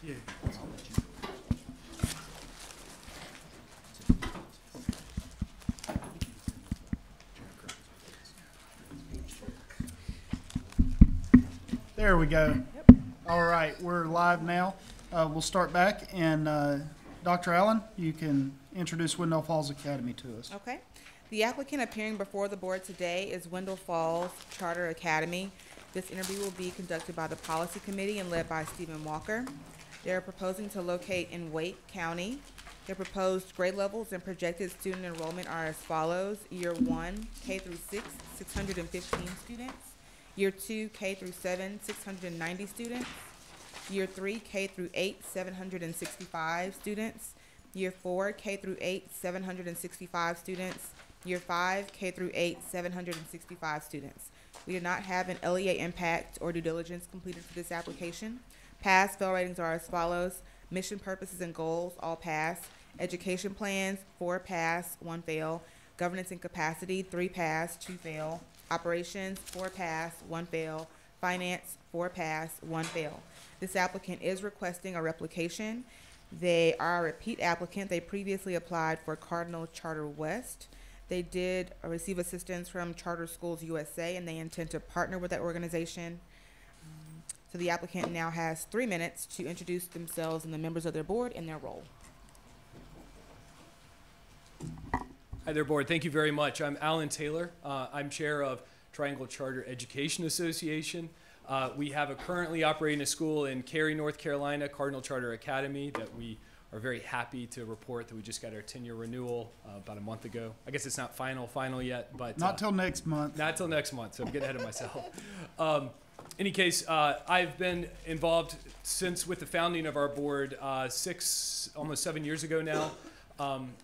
Yeah. There we go. Yep. All right, we're live now. We'll start back, and Dr. Allen, you can introduce Wendell Falls Academy to us. Okay. The applicant appearing before the board today is Wendell Falls Charter Academy. This interview will be conducted by the Policy Committee and led by Stephen Walker. They are proposing to locate in Wake County. Their proposed grade levels and projected student enrollment are as follows. Year 1, K through 6, 615 students. Year 2, K through 7, 690 students. Year 3, K through 8, 765 students. Year 4, K through 8, 765 students. Year 5, K through 8, 765 students. We did not have an LEA impact or due diligence completed for this application. Pass, fail ratings are as follows. Mission, purposes, and goals, all pass. Education plans, 4 pass, 1 fail. Governance and capacity, 3 pass, 2 fail. Operations, 4 pass, 1 fail. Finance, 4 pass, 1 fail. This applicant is requesting a replication. They are a repeat applicant. They previously applied for Cardinal Charter West. They did receive assistance from Charter Schools USA, and they intend to partner with that organization. So the applicant now has 3 minutes to introduce themselves and the members of their board and their role. Hi there, board. Thank you very much. I'm Alan Taylor. I'm chair of Triangle Charter Education Association. We have a currently operating a school in Cary, North Carolina, Cardinal Charter Academy, that we are very happy to report that we just got our 10-year renewal about a month ago. I guess it's not final yet, but Not till next month. not till next month, so I'm getting ahead of myself. Any case, I've been involved since with the founding of our board almost 7 years ago now.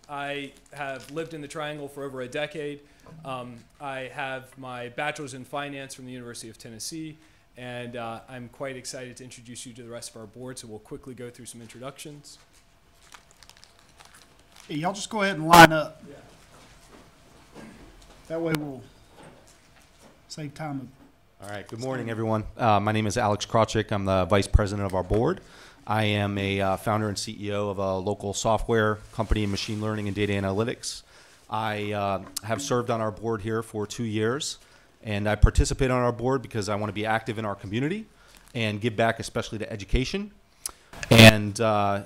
I have lived in the Triangle for over a decade. I have my bachelor's in finance from the University of Tennessee, and I'm quite excited to introduce you to the rest of our board, so we'll quickly go through some introductions. Hey, y'all just go ahead and line up. Yeah. That way we'll save time. All right, good morning, everyone. My name is Alex Krawczyk. I'm the vice president of our board. I am a founder and CEO of a local software company in machine learning and data analytics. I have served on our board here for 2 years, and I participate on our board because I want to be active in our community and give back, especially to education. And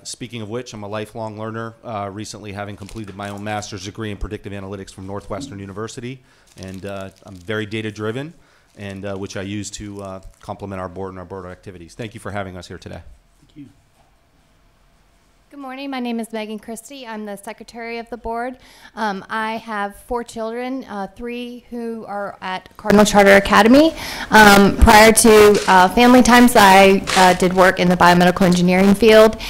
speaking of which, I'm a lifelong learner, recently having completed my own master's degree in predictive analytics from Northwestern University. And I'm very data-driven, and which I use to complement our board and our board activities. Thank you for having us here today. Thank you. Good morning. My name is Christie. I'm the secretary of the board. I have 4 children, 3 who are at Cardinal Charter Academy. Prior to family times, I did work in the biomedical engineering field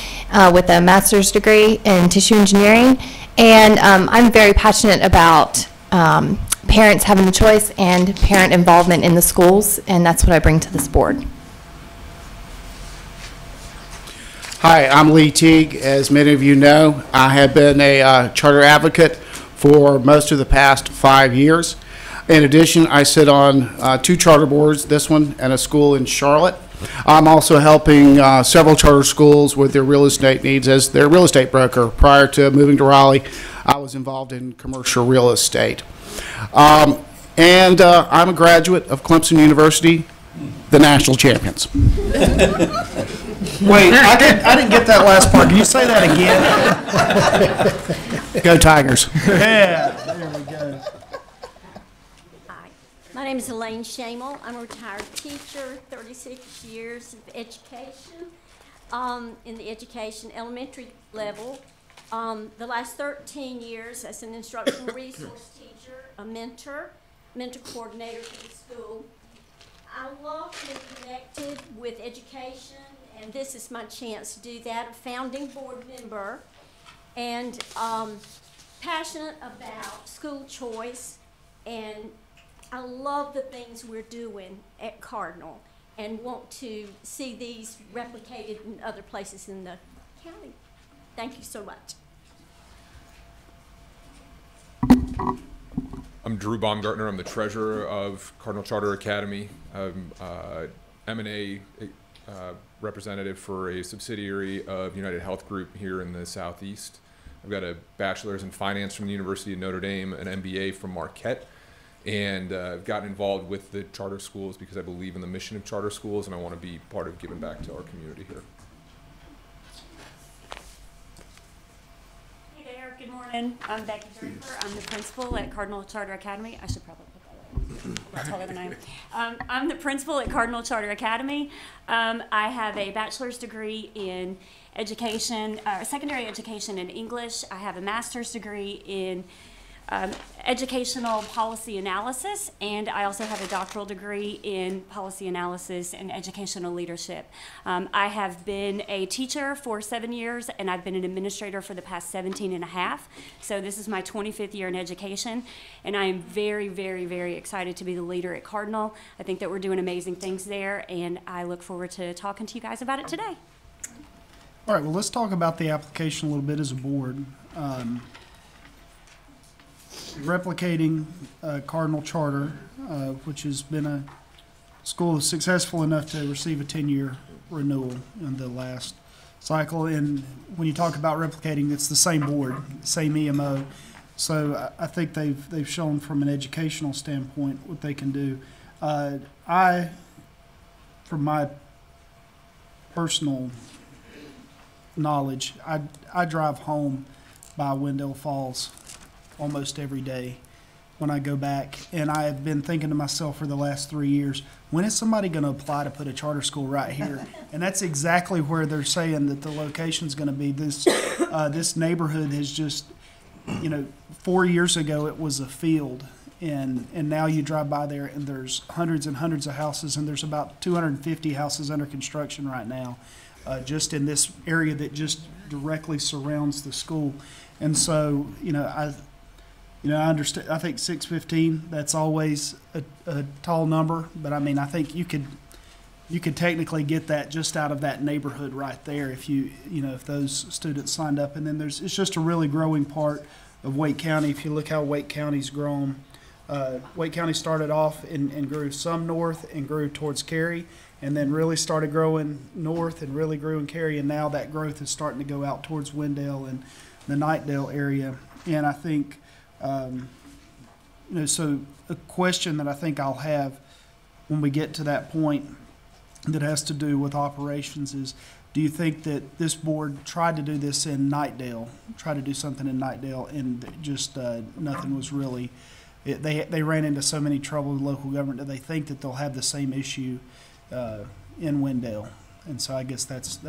with a master's degree in tissue engineering. And I'm very passionate about parents having the choice and parent involvement in the schools, and that's what I bring to this board. Hi, I'm Lea Teague. As many of you know, I have been a charter advocate for most of the past 5 years. In addition, I sit on 2 charter boards, this one and a school in Charlotte. I'm also helping several charter schools with their real estate needs as their real estate broker. Prior to moving to Raleigh, I was involved in commercial real estate. I'm a graduate of Clemson University, the national champions. Wait, I didn't get that last part. Can you say that again? Go Tigers. Yeah, there we go. Hi, my name is Elaine Shane. I'm a retired teacher, 36 years of education in the education elementary level. The last 13 years as an instructional resource teacher, a mentor coordinator for the school. I love being connected with education, and this is my chance to do that. A founding board member, and passionate about school choice, and I love the things we're doing at Cardinal and want to see these replicated in other places in the county. Thank you so much. I'm Drew Baumgartner. I'm the treasurer of Cardinal Charter Academy. I'm M&A representative for a subsidiary of United Health Group here in the Southeast. I've got a bachelor's in finance from the University of Notre Dame, an MBA from Marquette, and I've gotten involved with the charter schools because I believe in the mission of charter schools, and I want to be part of giving back to our community here. Hey there, good morning. I'm Becky Draper. I'm the principal at Cardinal Charter Academy. I should probably put that up. That's taller than I am. I'm the principal at Cardinal Charter Academy. I have a bachelor's degree in education, secondary education in English. I have a master's degree in educational policy analysis, and I also have a doctoral degree in policy analysis and educational leadership. I have been a teacher for 7 years, and I've been an administrator for the past 17 and a half. So this is my 25th year in education, and I am very, very, very excited to be the leader at Cardinal. I think that we're doing amazing things there, and I look forward to talking to you guys about it today. All right, well, let's talk about the application a little bit as a board. Replicating Cardinal Charter, which has been a school that's successful enough to receive a 10-year renewal in the last cycle. And when you talk about replicating, it's the same board, same EMO. So I think they've shown from an educational standpoint what they can do. From my personal knowledge, I drive home by Wendell Falls almost every day when I go back, and I have been thinking to myself for the last 3 years, when is somebody going to apply to put a charter school right here? And that's exactly where they're saying that the location is going to be. This neighborhood has just, 4 years ago it was a field, and now you drive by there and there's hundreds and hundreds of houses, and there's about 250 houses under construction right now, just in this area that just directly surrounds the school. And so, I understand. I think 615. That's always a tall number, but I mean, I think you could technically get that just out of that neighborhood right there if if those students signed up. And then it's just a really growing part of Wake County. If you look how Wake County's grown, Wake County started off and grew some north and grew towards Cary, and then really started growing north and really grew in Cary, and now that growth is starting to go out towards Wendell and the Knightdale area. And I think. So a question that I think I'll have when we get to that point that has to do with operations is, do you think that this board tried to do this in Knightdale, tried to do something in Knightdale, and just nothing was really, they ran into so many trouble with local government that they think that they'll have the same issue in Wendell? And so I guess that's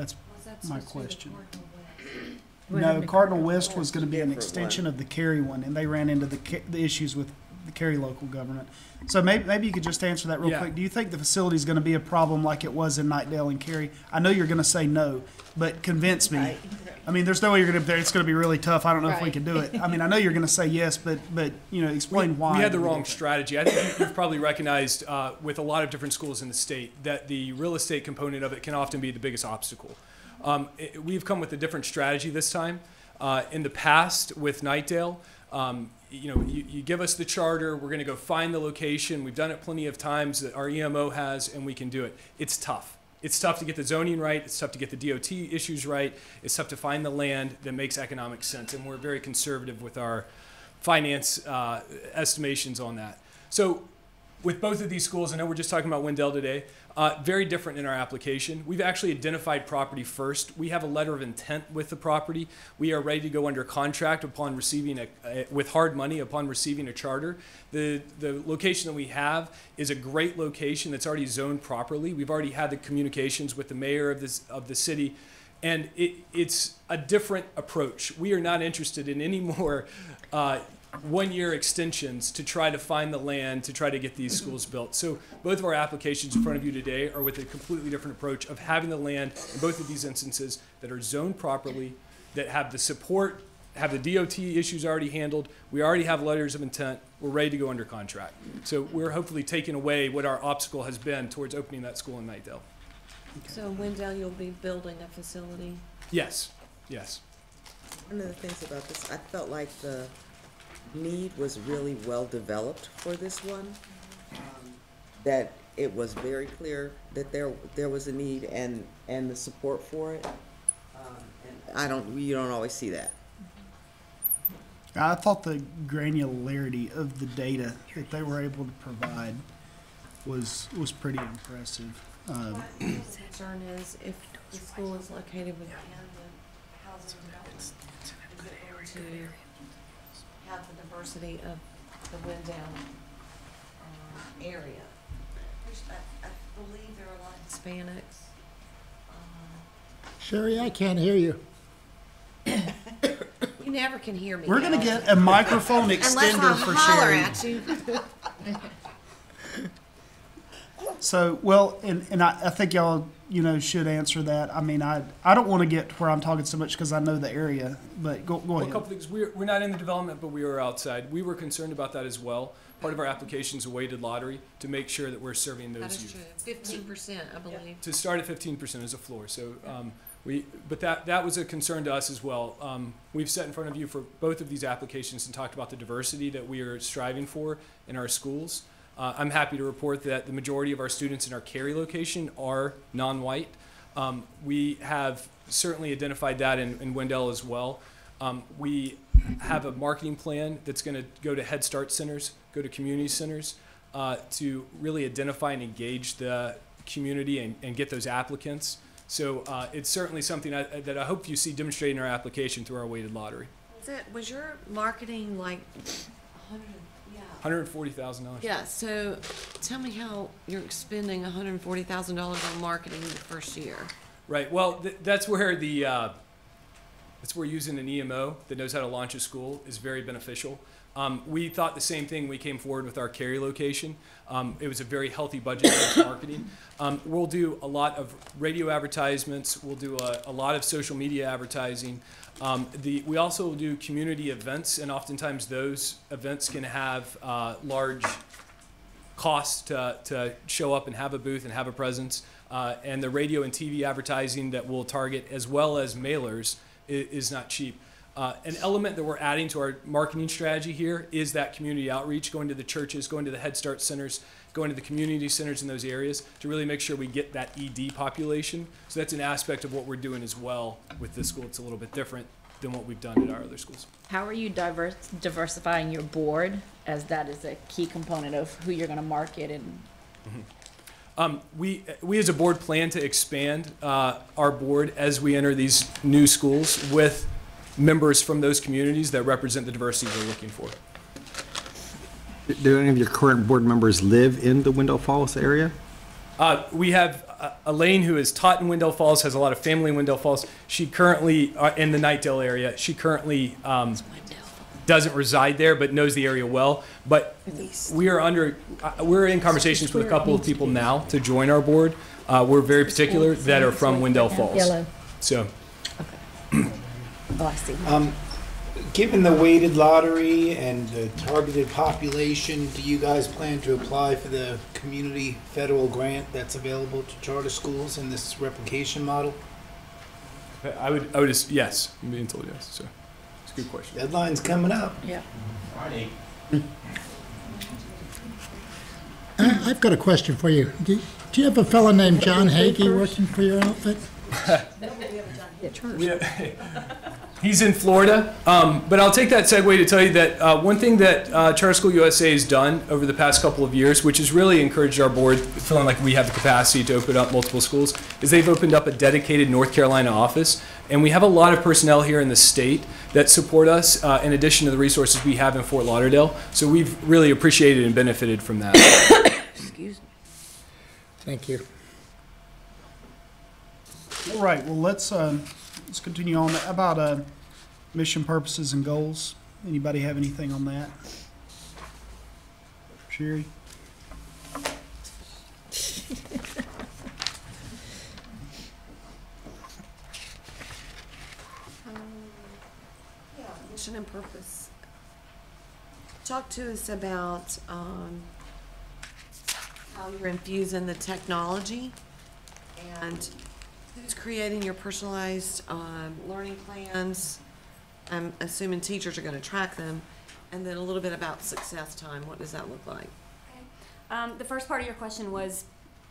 my question. No, Cardinal West was going to be an extension of the Cary one, and they ran into the issues with the Cary local government. So maybe you could just answer that real quick. Do you think the facility is going to be a problem like it was in Knightdale and Cary? I know you're going to say no, but convince me. Right. I mean, there's no way you're going to. It's going to be really tough. I don't know if we can do it. I mean, I know you're going to say yes, but explain why. We had the wrong strategy. I think you've probably recognized with a lot of different schools in the state that the real estate component of it can often be the biggest obstacle. We've come with a different strategy this time. In the past with Knightdale, you give us the charter, we're going to go find the location. We've done it plenty of times that our EMO has, and we can do it. It's tough. It's tough to get the zoning right. It's tough to get the DOT issues right. It's tough to find the land that makes economic sense, and we're very conservative with our finance estimations on that. So with both of these schools, I know we're just talking about Wendell today, very different in our application. We've actually identified property first. We have a letter of intent with the property. We are ready to go under contract upon receiving with hard money upon receiving a charter. The location that we have is a great location that's already zoned properly. We've already had the communications with the mayor of the city, and it's a different approach. We are not interested in any more one-year extensions to try to find the land to try to get these schools built. So both of our applications in front of you today are with a completely different approach of having the land in both of these instances that are zoned properly, that have the support, have the DOT issues already handled. We already have letters of intent. We're ready to go under contract. So we're hopefully taking away what our obstacle has been towards opening that school in Knightdale. So in Wendell, you'll be building a facility? Yes, yes. One of the things about this, I felt like the need was really well developed for this one. That it was very clear that there was a need and the support for it. And you don't always see that. I thought the granularity of the data that they were able to provide was pretty impressive. My concern is if the school is located within the housing development, is it going to have the diversity of the Wendell area? I believe there are a lot of Hispanics. Sherry, I can't hear you. You never can hear me. We're going to get a microphone extender for Sherry. At you. So, well, and I think y'all, should answer that. I mean, I don't want to get where I'm talking so much because I know the area, but go Well, ahead. a couple things. We're not in the development, but we are outside. We were concerned about that as well. Part of our application is a weighted lottery to make sure that we're serving those That is youth. true. 15%, I believe. To start at 15% as a floor. So but that was a concern to us as well. We've sat in front of you for both of these applications and talked about the diversity that we are striving for in our schools. I'm happy to report that the majority of our students in our Cary location are non-white. We have certainly identified that in Wendell as well. We have a marketing plan that's going to go to Head Start centers, go to community centers, to really identify and engage the community and get those applicants. So it's certainly something that I hope you see demonstrated in our application through our weighted lottery. Was your marketing like $140,000. Yeah, so tell me how you're spending $140,000 on marketing the first year. Right. Well, that's where using an EMO that knows how to launch a school is very beneficial. We thought the same thing. We came forward with our Cary location. It was a very healthy budget for marketing. We'll do a lot of radio advertisements. We'll do a lot of social media advertising. We also do community events, and oftentimes those events can have large costs to show up and have a booth and have a presence. And the radio and TV advertising that we'll target, as well as mailers, is not cheap. An element that we're adding to our marketing strategy here is that community outreach, going to the churches, going to the Head Start centers, going to the community centers in those areas to really make sure we get that ED population. So that's an aspect of what we're doing as well with this school. It's a little bit different than what we've done at our other schools. How are you diversifying your board, as that is a key component of who you're going to market and? We as a board plan to expand our board as we enter these new schools with members from those communities that represent the diversity we're looking for. Do any of your current board members live in the Wendell Falls area? We have Elaine, who has taught in Wendell Falls, has a lot of family in Wendell Falls. She currently, in the Knightdale area, she currently doesn't reside there, but knows the area well. But we're in conversations with a couple of people now to join our board. We're very particular that are from Wendell Falls. Yellow. So. Oh, I see. Given the weighted lottery and the targeted population, do you guys plan to apply for the community federal grant that's available to charter schools in this replication model? I would just, yes. I'm being told yes. So it's a good question. Deadline's coming up. Yeah. Friday. I've got a question for you. Do you have a fellow named John Hagee working for your outfit? He's in Florida, but I'll take that segue to tell you that one thing that Charter School USA has done over the past couple of years, which has really encouraged our board, feeling like we have the capacity to open up multiple schools, is they've opened up a dedicated North Carolina office. And we have a lot of personnel here in the state that support us in addition to the resources we have in Fort Lauderdale. So we've really appreciated and benefited from that. Excuse me. Thank you. All right, well, let's continue on. How about mission purposes and goals? Anybody have anything on that? Sherry? Yeah, mission and purpose. Talk to us about how you're infusing the technology and who's creating your personalized learning plans. I'm assuming teachers are going to track them. And then a little bit about success time. What does that look like? The first part of your question was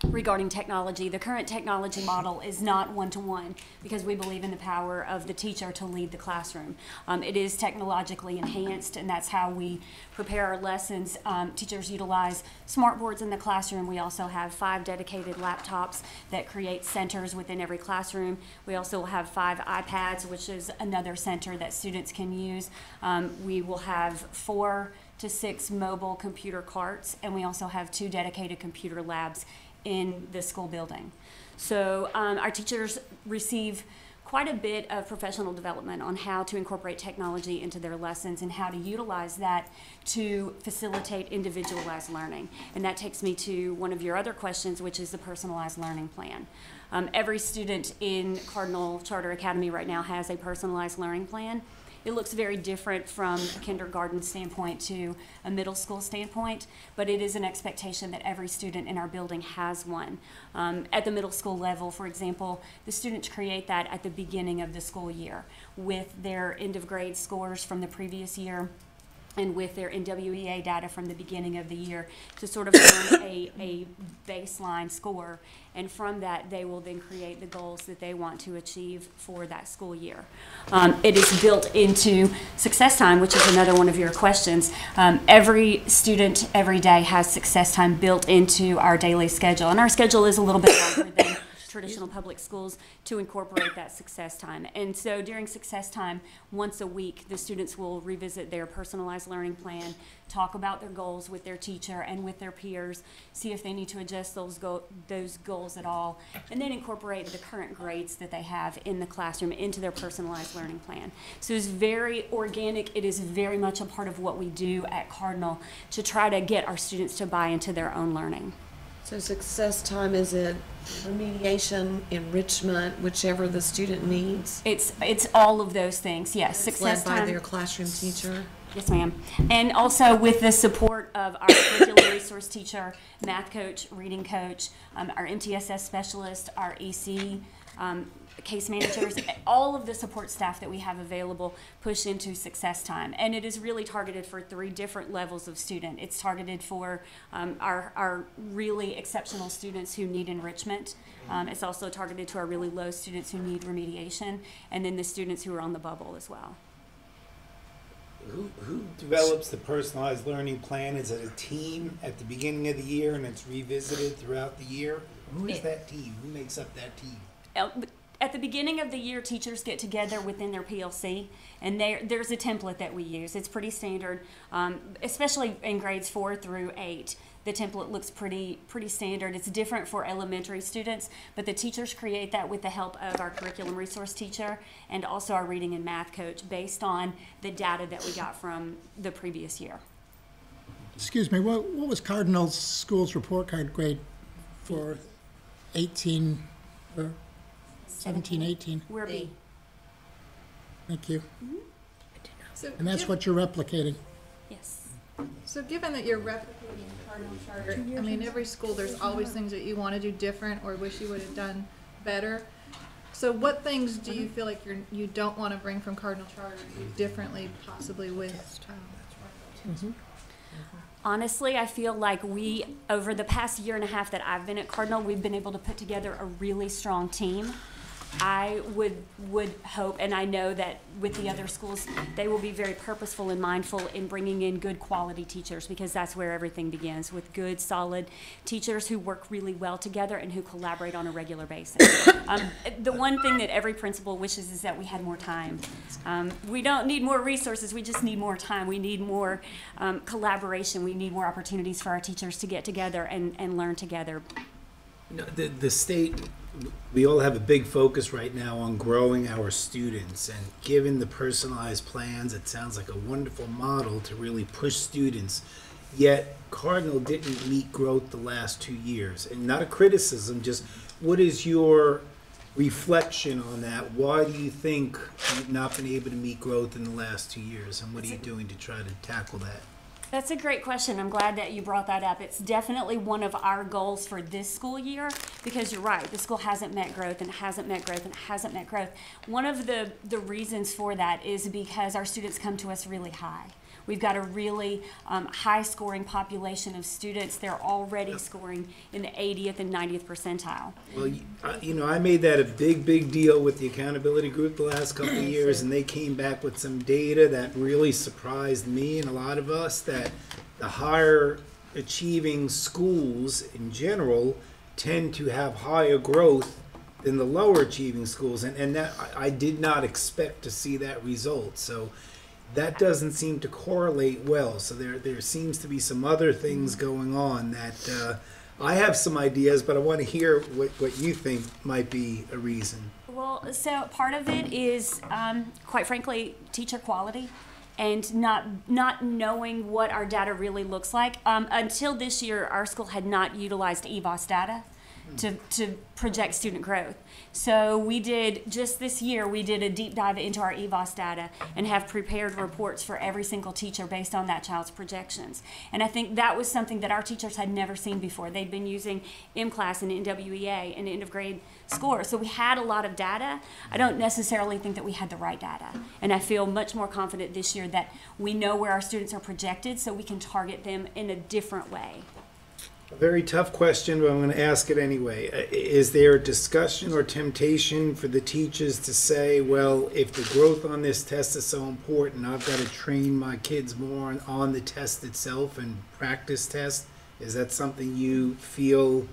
regarding technology. The current technology model is not one-to-one because we believe in the power of the teacher to lead the classroom. It is technologically enhanced, and that's how we prepare our lessons. Teachers utilize smart boards in the classroom. We also have 5 dedicated laptops that create centers within every classroom. We also have 5 iPads, which is another center that students can use. We will have 4 to 6 mobile computer carts, and we also have 2 dedicated computer labs in the school building. So our teachers receive quite a bit of professional development on how to incorporate technology into their lessons and how to utilize that to facilitate individualized learning. And that takes me to one of your other questions, which is the personalized learning plan. Every student in Cardinal Charter Academy right now has a personalized learning plan. It looks very different from a kindergarten standpoint to a middle school standpoint, but it is an expectation that every student in our building has one. At the middle school level, for example, the students create that at the beginning of the school year with their end of grade scores from the previous year and with their NWEA data from the beginning of the year to sort of form a baseline score. And from that, they will then create the goals that they want to achieve for that school year. It is built into success time, which is another one of your questions. Every student every day has success time built into our daily schedule. And our schedule is a little bit longer than traditional public schools to incorporate that success time. And so during success time, once a week, the students will revisit their personalized learning plan, talk about their goals with their teacher and with their peers, see if they need to adjust those goals at all, and then incorporate the current grades that they have in the classroom into their personalized learning plan. So it's very organic. It is very much a part of what we do at Cardinal to try to get our students to buy into their own learning. So success time, is it remediation, enrichment, whichever the student needs? It's all of those things, yes. It's Success led by time. their classroom teacher? Yes, ma'am. And also with the support of our curriculum resource teacher, math coach, reading coach, our MTSS specialist, our EC, case managers, all of the support staff that we have available push into success time. And it is really targeted for 3 different levels of student. It's targeted for our really exceptional students who need enrichment. It's also targeted to our really low students who need remediation, and then the students who are on the bubble as well. Who develops the personalized learning plan? Is it a team at the beginning of the year and it's revisited throughout the year? Who is that team? Who makes up that team? At the beginning of the year, teachers get together within their PLC, and there's a template that we use. It's pretty standard, especially in grades 4 through 8. The template looks pretty standard. It's different for elementary students, but the teachers create that with the help of our curriculum resource teacher and also our reading and math coach based on the data that we got from the previous year. Excuse me, what was Cardinal's school's report card grade for 18 or 17, 18? We're B. Thank you. Mm-hmm. So And that's what you're replicating? Yes. So given that you're replicating Cardinal Charter, I mean, every school, there's always things that you want to do different or wish you would have done better. So what things do you feel like you don't want to bring from Cardinal Charter do differently, possibly with Honestly, I feel like we, over the past year and a half that I've been at Cardinal, we've been able to put together a really strong team. I would hope, and I know that with the other schools, they will be very purposeful and mindful in bringing in good quality teachers, because that's where everything begins, with good, solid teachers who work really well together and who collaborate on a regular basis. The one thing that every principal wishes is that we had more time. We don't need more resources, we just need more time. We need more collaboration. We need more opportunities for our teachers to get together and learn together. You know, the state, we all have a big focus right now on growing our students, and given the personalized plans, it sounds like a wonderful model to really push students. Yet Cardinal didn't meet growth the last 2 years, and not a criticism, just what is your reflection on that? Why do you think you've not been able to meet growth in the last 2 years, and what are you doing to try to tackle that? That's a great question. I'm glad that you brought that up. It's definitely one of our goals for this school year, because you're right, the school hasn't met growth and hasn't met growth and hasn't met growth. One of the reasons for that is because our students come to us really high. We've got a really high-scoring population of students. They're already scoring in the 80th and 90th percentile. Well, you know, I made that a big deal with the accountability group the last couple of years, and they came back with some data that really surprised me and a lot of us, that the higher achieving schools in general tend to have higher growth than the lower achieving schools, and that I did not expect to see that result. So that doesn't seem to correlate well. So there seems to be some other things going on that I have some ideas, but I want to hear what you think might be a reason. Well, so part of it is, quite frankly, teacher quality and not knowing what our data really looks like. Until this year, our school had not utilized EVOS data to project student growth. So we did, just this year, we did a deep dive into our EVOS data and have prepared reports for every single teacher based on that child's projections. And I think that was something that our teachers had never seen before. They'd been using MClass and NWEA and end of grade scores. So we had a lot of data. I don't necessarily think that we had the right data. And I feel much more confident this year that we know where our students are projected so we can target them in a different way. A very tough question, but I'm going to ask it anyway. Is there a discussion or temptation for the teachers to say, well, if the growth on this test is so important, I've got to train my kids more on the test itself and practice test? Is that something you feel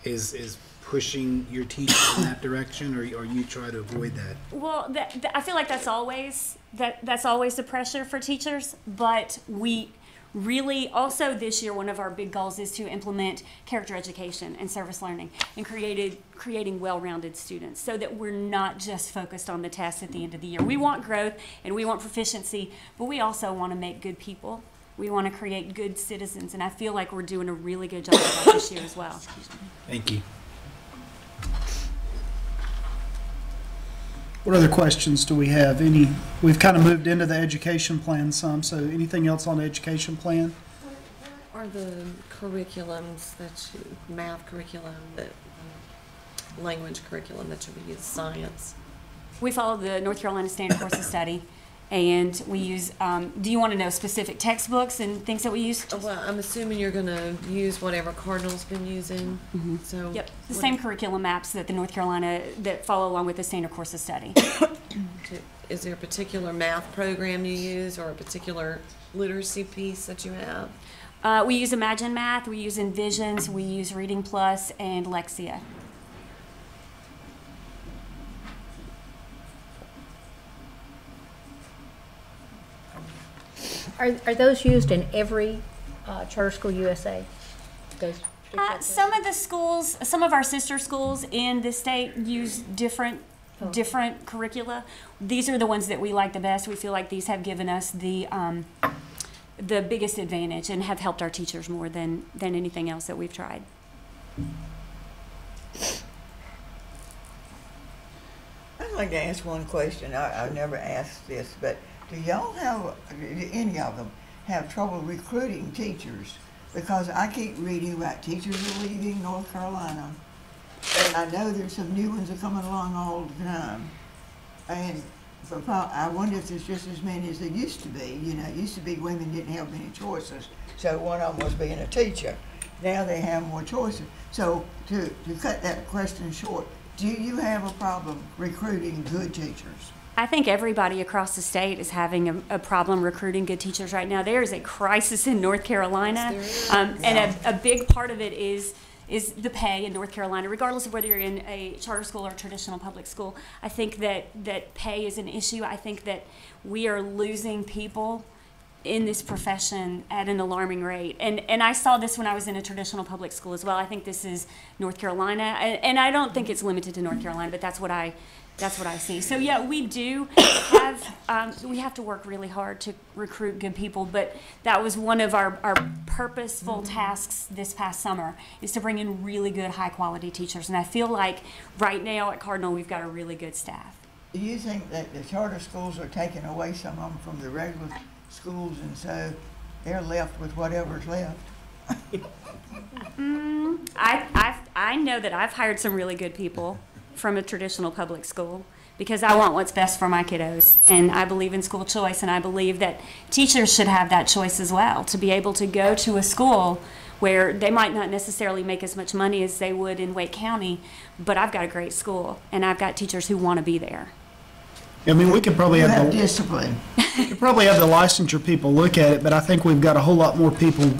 is pushing your teachers in that direction, or you try to avoid that? Well, I feel like that's always the pressure for teachers, but we really, also this year, one of our big goals is to implement character education and service learning and creating well-rounded students so that we're not just focused on the test at the end of the year. We want growth and we want proficiency, but we also want to make good people. We want to create good citizens, and I feel like we're doing a really good job of that this year as well. Thank you. What other questions do we have? We've kind of moved into the education plan some, so anything else on the education plan? What are the curriculums math curriculum, language curriculum that should be used, science? We follow the North Carolina Standard Course of Study, and we use, do you want to know specific textbooks and things that we use? Well, I'm assuming you're going to use whatever Cardinal's been using. Mm-hmm. So yep, the same curriculum maps that the North Carolina, that follow along with the Standard Course of Study. Is there a particular math program you use or a particular literacy piece that you have? We use Imagine Math, we use Envisions, we use Reading Plus, and Lexia. Are those used in every charter school USA? Some of the schools, some of our sister schools in the state use different curricula. These are the ones that we like the best. We feel like these have given us the biggest advantage and have helped our teachers more than anything else that we've tried. I'd like to ask one question. I've never asked this, but do y'all have, do any of them have trouble recruiting teachers? Because I keep reading about teachers are leaving North Carolina, and I know there's some new ones that are coming along all the time. And I wonder if there's just as many as there used to be. You know, it used to be women didn't have many choices, so one of them was being a teacher. Now they have more choices. So to cut that question short, do you have a problem recruiting good teachers? I think everybody across the state is having a problem recruiting good teachers right now. There is a crisis in North Carolina, and a big part of it is the pay in North Carolina, regardless of whether you're in a charter school or a traditional public school. I think that pay is an issue. I think that we are losing people in this profession at an alarming rate. And I saw this when I was in a traditional public school as well. I think this is North Carolina, and I don't think it's limited to North Carolina, but that's what I see. So yeah, we do have, we have to work really hard to recruit good people, but that was one of our purposeful tasks this past summer, is to bring in really good, high quality teachers. And I feel like right now at Cardinal, we've got a really good staff. Do you think that the charter schools are taking away some of them from the regular schools, and so they're left with whatever's left? I know that I've hired some really good people from a traditional public school, because I want what's best for my kiddos. And I believe in school choice, and I believe that teachers should have that choice as well, to be able to go to a school where they might not necessarily make as much money as they would in Wake County, but I've got a great school, and I've got teachers who want to be there. I mean, we could probably You have have the, discipline. we could probably have the licensure people look at it, but I think we've got a whole lot more people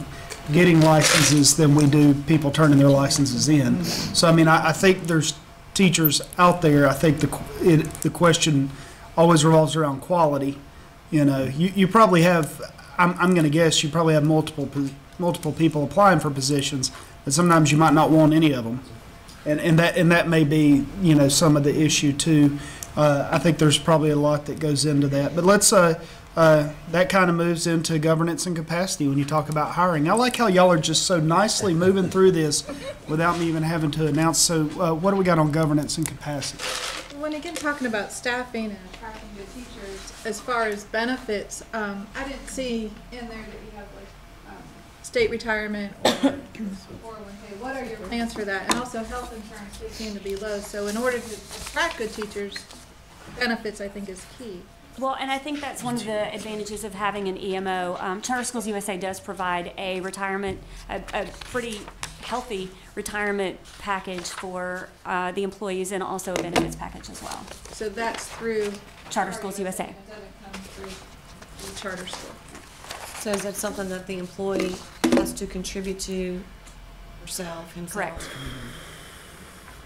getting licenses than we do people turning their licenses in. So, I mean, I think there's teachers out there. I think the question always revolves around quality. You know, you probably have, I'm going to guess, you probably have multiple people applying for positions, but sometimes you might not want any of them. And that may be, you know, some of the issue too. I think there's probably a lot that goes into that. But let's, that kind of moves into governance and capacity when you talk about hiring. I like how y'all are just so nicely moving through this without me even having to announce. So what do we got on governance and capacity? When again talking about staffing and attracting good teachers, as far as benefits, I didn't see in there that you have like state retirement or 401k. What are your plans for that? And also health insurance, they seem to be low. So in order to attract good teachers, benefits I think is key. Well, and I think that's one of the advantages of having an EMO. Charter Schools USA does provide a retirement, a pretty healthy retirement package for the employees, and also a benefits package as well. So that's through Charter Schools USA. It doesn't come through the charter school. So is that something that the employee has to contribute to himself? Correct.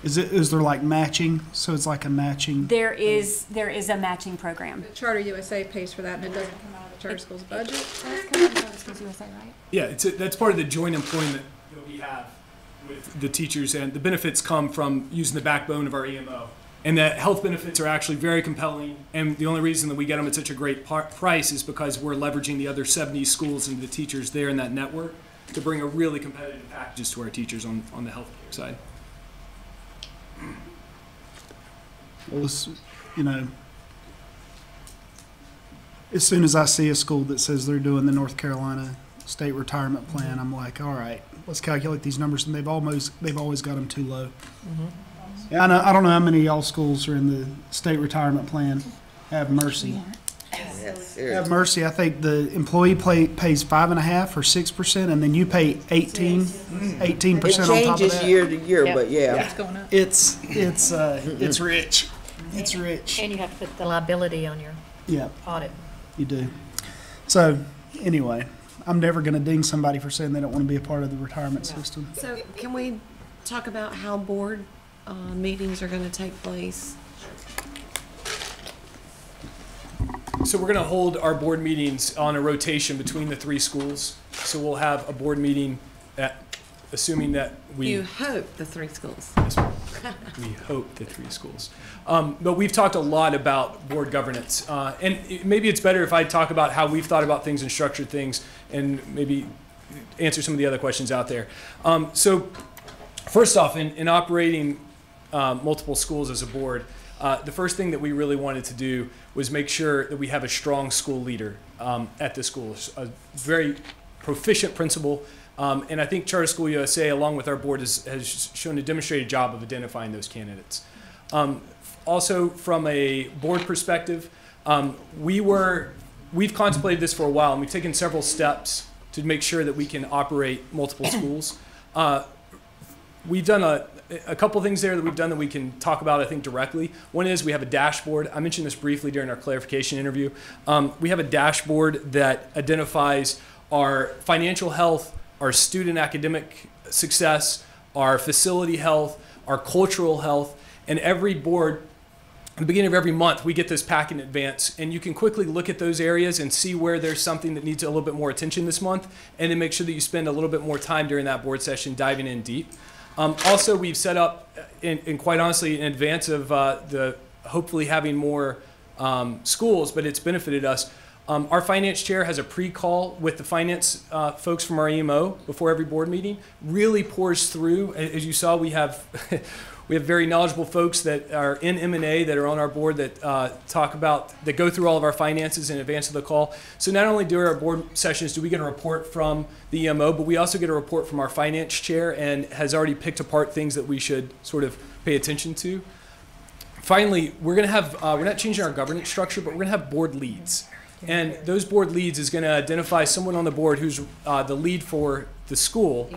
Is there like matching? So it's like a matching. There is a matching program. The Charter USA pays for that, and it doesn't come out of the charter school's budget. That's coming from Charter Schools USA, right? Yeah, that's part of the joint employment that we have with the teachers, and the benefits come from using the backbone of our EMO. And the health benefits are actually very compelling, and the only reason that we get them at such a great price is because we're leveraging the other 70 schools and the teachers there in that network to bring a really competitive packages to our teachers on the healthcare side. Well, you know, as soon as I see a school that says they're doing the North Carolina state retirement plan, I'm like, all right, let's calculate these numbers, and they've always got them too low. Yeah, I don't know how many of y'all schools are in the state retirement plan. Have mercy. Have mercy. I think the employee pays 5.5% or 6%, and then you pay 18% on top of that. It changes year to year, but yeah. It's going up. It's rich. It's rich. And you have to put the liability on your audit. You do. So anyway, I'm never going to ding somebody for saying they don't want to be a part of the retirement system. So can we talk about how board meetings are going to take place? So we're going to hold our board meetings on a rotation between the 3 schools. So we'll have a board meeting assuming that we... You hope the 3 schools. Yes, we hope the 3 schools. But we've talked a lot about board governance. And maybe it's better if I talk about how we've thought about things and structured things, and maybe answer some of the other questions out there. So first off, in operating multiple schools as a board, the first thing that we really wanted to do was make sure that we have a strong school leader at the school, a very proficient principal. And I think Charter School USA, along with our board, has shown a demonstrated job of identifying those candidates. Also, from a board perspective, we've contemplated this for a while, and we've taken several steps to make sure that we can operate multiple schools. We've done a couple things there that we've done that we can talk about, I think, directly. One is we have a dashboard. I mentioned this briefly during our clarification interview. We have a dashboard that identifies our financial health, our student academic success, our facility health, our cultural health, and every board, at the beginning of every month, we get this pack in advance, and you can quickly look at those areas and see where there's something that needs a little bit more attention this month, and then make sure that you spend a little bit more time during that board session diving in deep. Also, we've set up, and quite honestly, in advance of hopefully having more schools, but it's benefited us. Our finance chair has a pre-call with the finance folks from our EMO before every board meeting. Really pours through. As you saw, we have very knowledgeable folks that are in M&A that are on our board that that go through all of our finances in advance of the call. So not only during our board sessions do we get a report from the EMO, but we also get a report from our finance chair, and has already picked apart things that we should sort of pay attention to. finally, we're going to have, we're not changing our governance structure, but we're going to have board leads. And those board leads is going to identify someone on the board who's the lead for the school,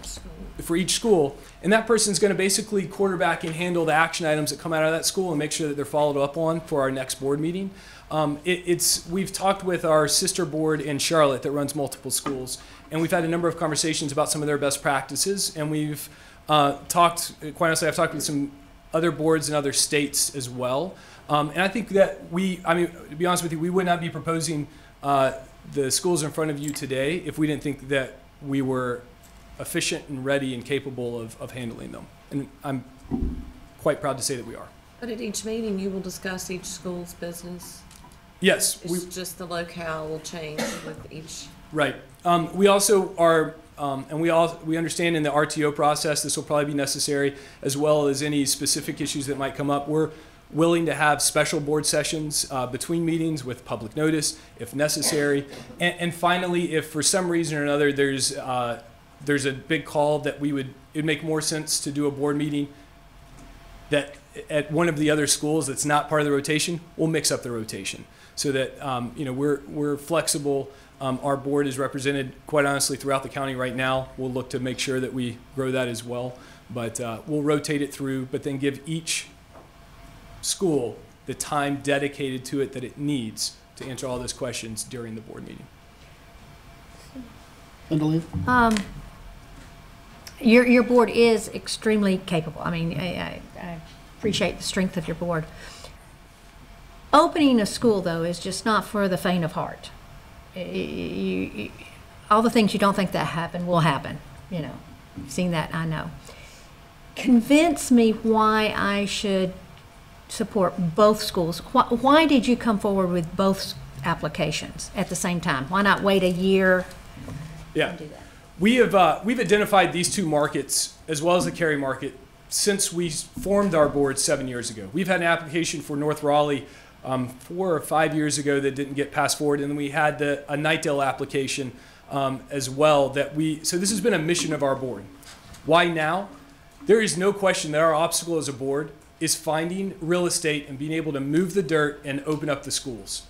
for each school. And that person's going to basically quarterback and handle the action items that come out of that school and make sure that they're followed up on for our next board meeting. We've talked with our sister board in Charlotte that runs multiple schools, and we've had a number of conversations about some of their best practices. And we've talked, quite honestly, I've talked with some other boards in other states as well. And I think that to be honest with you, we would not be proposing the schools in front of you today if we didn't think that we were efficient and ready and capable of handling them. And I'm quite proud to say that we are. But at each meeting, you will discuss each school's business? Yes. It's just the locale will change with each. Right. We also are, and we understand in the RTO process this will probably be necessary, as well as any specific issues that might come up. We're willing to have special board sessions between meetings with public notice if necessary. And finally, if for some reason or another there's a big call that it'd make more sense to do a board meeting that at one of the other schools that's not part of the rotation, we'll mix up the rotation so that we're flexible. Our board is represented, quite honestly, throughout the county right now. We'll look to make sure that we grow that as well. But we'll rotate it through, but then give each school the time dedicated to it that it needs to answer all those questions during the board meeting. Your board is extremely capable. I mean, I appreciate the strength of your board. Opening a school, though, is just not for the faint of heart. All the things you don't think that happen will happen. You know, you've seen that, I know. Convince me why I should support both schools. Why did you come forward with both applications at the same time? Why not wait a year? Yeah, we've identified these two markets as well as the Cary market since we formed our board 7 years ago. We've had an application for North Raleigh 4 or 5 years ago that didn't get passed forward, and then we had a Nightdale application as well so this has been a mission of our board. Why now? There is no question that our obstacle as a board is finding real estate and being able to move the dirt and open up the schools.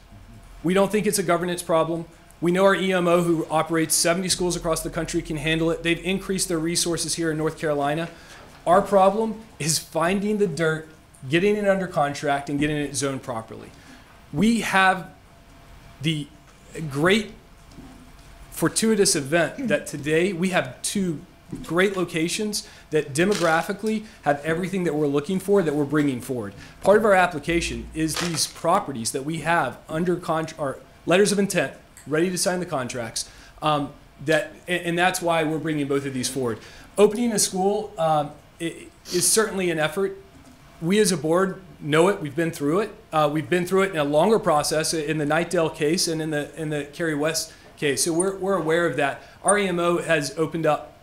We don't think it's a governance problem. We know our EMO, who operates 70 schools across the country, can handle it. They've increased their resources here in North Carolina. Our problem is finding the dirt, getting it under contract, and getting it zoned properly. We have the great fortuitous event that today we have two great locations that demographically have everything that we're looking for, that we're bringing forward. Part of our application is these properties that we have under contract, or letters of intent, ready to sign the contracts. And that's why we're bringing both of these forward. Opening a school is certainly an effort. We as a board know it. We've been through it. We've been through it in a longer process in the Nightdale case and in the Cary West case. So we're aware of that. Our EMO has opened up,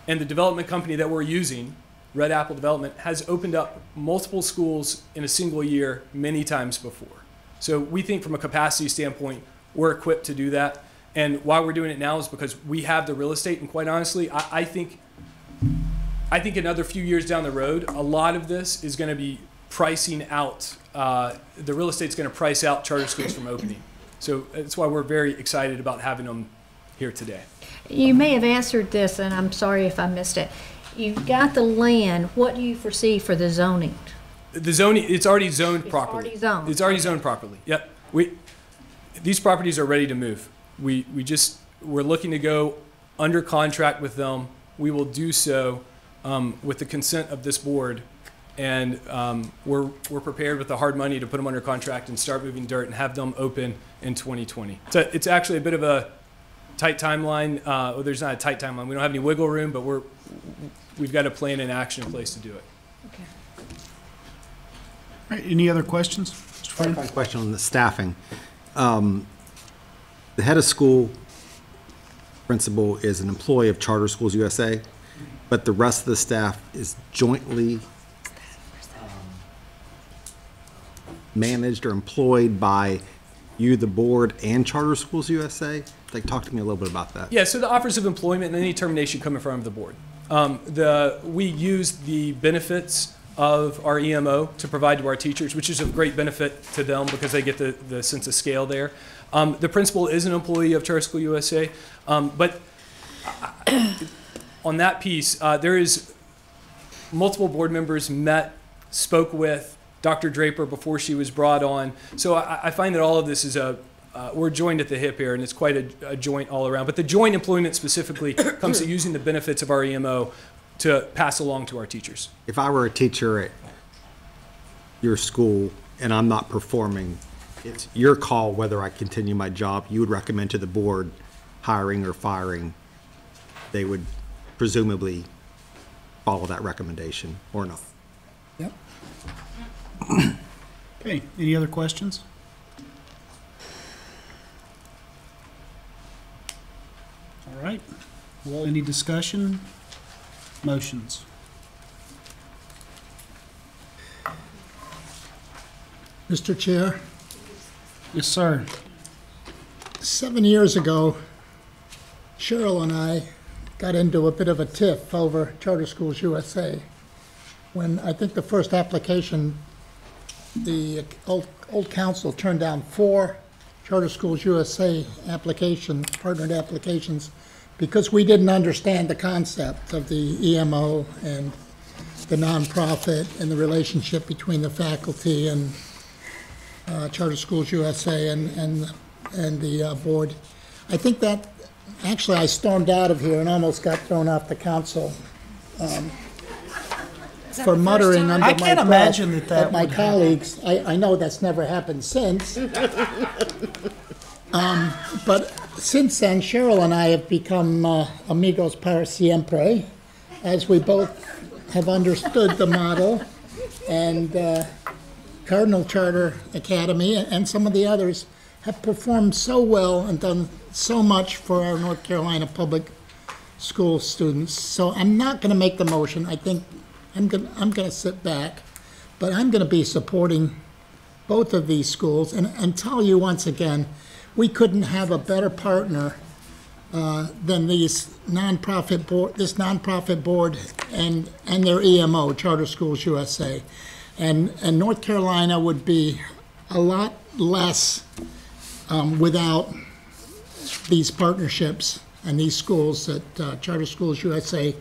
and the development company that we're using, Red Apple Development, has opened up multiple schools in a single year many times before. So we think from a capacity standpoint, we're equipped to do that. And why we're doing it now is because we have the real estate. And quite honestly, I think another few years down the road, a lot of this is going to be pricing out. The real estate's going to price out charter schools from opening. So that's why we're very excited about having them here today. You may have answered this, and I'm sorry if I missed it. You've got the land. What do you foresee for the zoning? The zoning, it's already zoned properly. Already zoned. It's already zoned properly. Yep. These properties are ready to move. We're looking to go under contract with them. We will do so with the consent of this board, and we're prepared with the hard money to put them under contract and start moving dirt and have them open in 2020. So it's actually a bit of a tight timeline. Well, there's not a tight timeline. We don't have any wiggle room, but we've got a plan and action in place to do it. Okay. All right, any other questions? Mr. Frank? Question on the staffing. The head of school principal is an employee of Charter Schools USA, but the rest of the staff is jointly managed or employed by you, the board, and Charter Schools USA? Like, talk to me a little bit about that. Yeah, so the offers of employment and any termination come in front of the board. We use the benefits of our EMO to provide to our teachers, which is of great benefit to them because they get the sense of scale there. The principal is an employee of Charter School USA, but on that piece, there is multiple board members met, spoke with Dr. Draper before she was brought on. So I find that all of this is we're joined at the hip here, and it's quite a joint all around. But the joint employment specifically comes to using the benefits of our EMO to pass along to our teachers. If I were a teacher at your school and I'm not performing, it's your call whether I continue my job. You would recommend to the board hiring or firing. They would presumably follow that recommendation or not. Yep. Okay, any other questions? All right. Well, any discussion? Motions? Mr. Chair, Yes, sir. 7 years ago, Cheryl and I got into a bit of a tiff over Charter Schools USA. When I think the first application, the old council turned down 4 Charter Schools USA partnered applications, because we didn't understand the concept of the EMO and the nonprofit and the relationship between the faculty and Charter Schools USA and the board. I think that, actually, I stormed out of here and almost got thrown off the council for muttering under my breath. I can't imagine that my colleagues. I know that's never happened since. But since then, Cheryl and I have become amigos para siempre, as we both have understood the model, and Cardinal Charter Academy and some of the others have performed so well and done so much for our North Carolina public school students. So I'm not going to make the motion. I think I'm going to sit back, but I'm going to be supporting both of these schools and tell you once again, we couldn't have a better partner than this nonprofit board and their EMO, Charter Schools USA. And North Carolina would be a lot less without these partnerships and these schools that Charter Schools USA